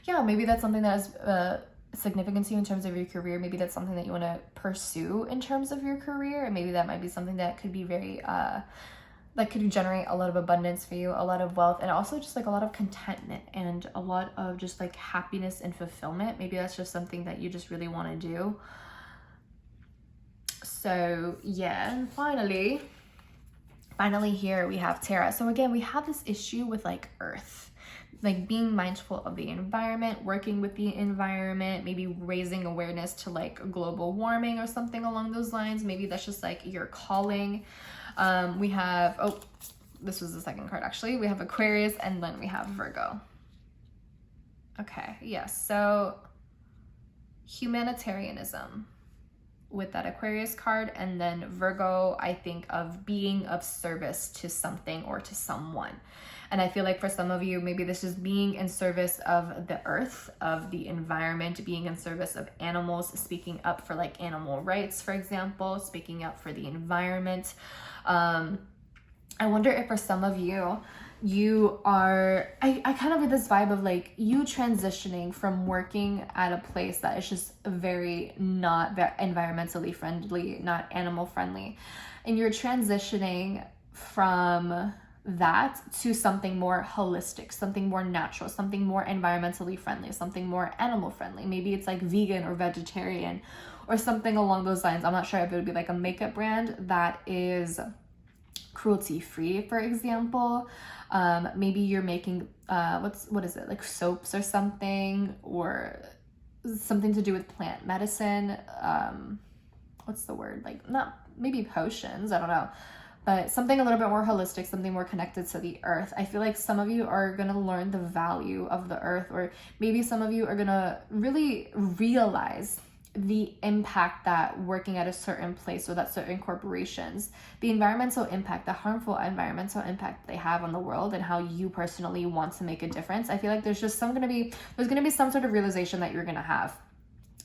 Speaker 1: yeah, maybe that's something that has significance to you in terms of your career. Maybe that's something that you want to pursue in terms of your career, and maybe that might be something that could be very that could generate a lot of abundance for you, a lot of wealth, and also just like a lot of contentment and a lot of just like happiness and fulfillment. Maybe that's just something that you just really want to do. So yeah, and finally here we have Terra. So again, we have this issue with like earth, like being mindful of the environment, working with the environment, maybe raising awareness to like global warming or something along those lines. Maybe that's just like your calling. We have, oh, this was the second card actually. We have Aquarius, and then we have Virgo. Okay, yes, so humanitarianism with that Aquarius card, and then Virgo, I think of being of service to something or to someone. And I feel like for some of you, maybe this is being in service of the earth, of the environment, being in service of animals, speaking up for like animal rights, for example, speaking up for the environment. I wonder if for some of you, you are, I kind of get this vibe of like you transitioning from working at a place that is just very not environmentally friendly, not animal friendly, and you're transitioning from that to something more holistic, something more natural, something more environmentally friendly, something more animal friendly. Maybe it's like vegan or vegetarian or something along those lines. I'm not sure if it would be like a makeup brand that is cruelty free, for example. Maybe you're making what is it, like soaps or something, or something to do with plant medicine. What's the word, like, not maybe potions, I don't know, but something a little bit more holistic, something more connected to the earth. I feel like some of you are gonna learn the value of the earth, or maybe some of you are gonna really realize the impact that working at a certain place or that certain corporations, the environmental impact, the harmful environmental impact they have on the world, and how you personally want to make a difference. I feel like there's gonna be some sort of realization that you're gonna have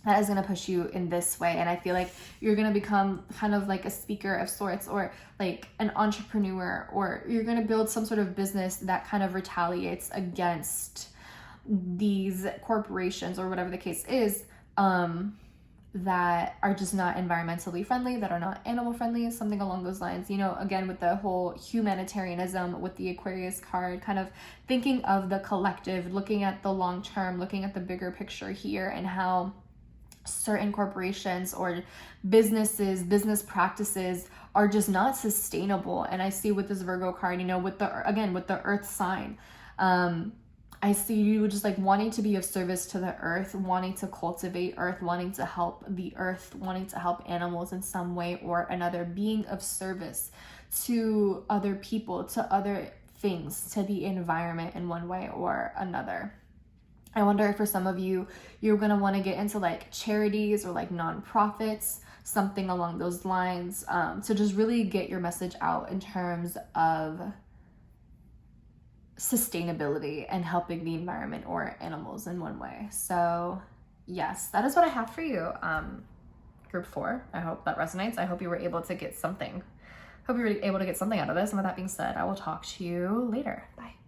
Speaker 1: that is going to push you in this way. And I feel like you're going to become kind of like a speaker of sorts, or like an entrepreneur, or you're going to build some sort of business that kind of retaliates against these corporations, or whatever the case is, that are just not environmentally friendly, that are not animal friendly, something along those lines. You know, again, with the whole humanitarianism with the Aquarius card, kind of thinking of the collective, looking at the long term, looking at the bigger picture here, and how certain corporations or businesses, business practices are just not sustainable. And I see with this Virgo card, you know, with the earth sign, I see you just like wanting to be of service to the earth, wanting to cultivate earth, wanting to help the earth, wanting to help animals in some way or another, being of service to other people, to other things, to the environment in one way or another. I wonder if for some of you, you're gonna want to get into like charities or like nonprofits, something along those lines, to just really get your message out in terms of sustainability and helping the environment or animals in one way. So yes, that is what I have for you. Group 4, I hope that resonates. I hope you were able to get something. Hope you were able to get something out of this. And with that being said, I will talk to you later. Bye.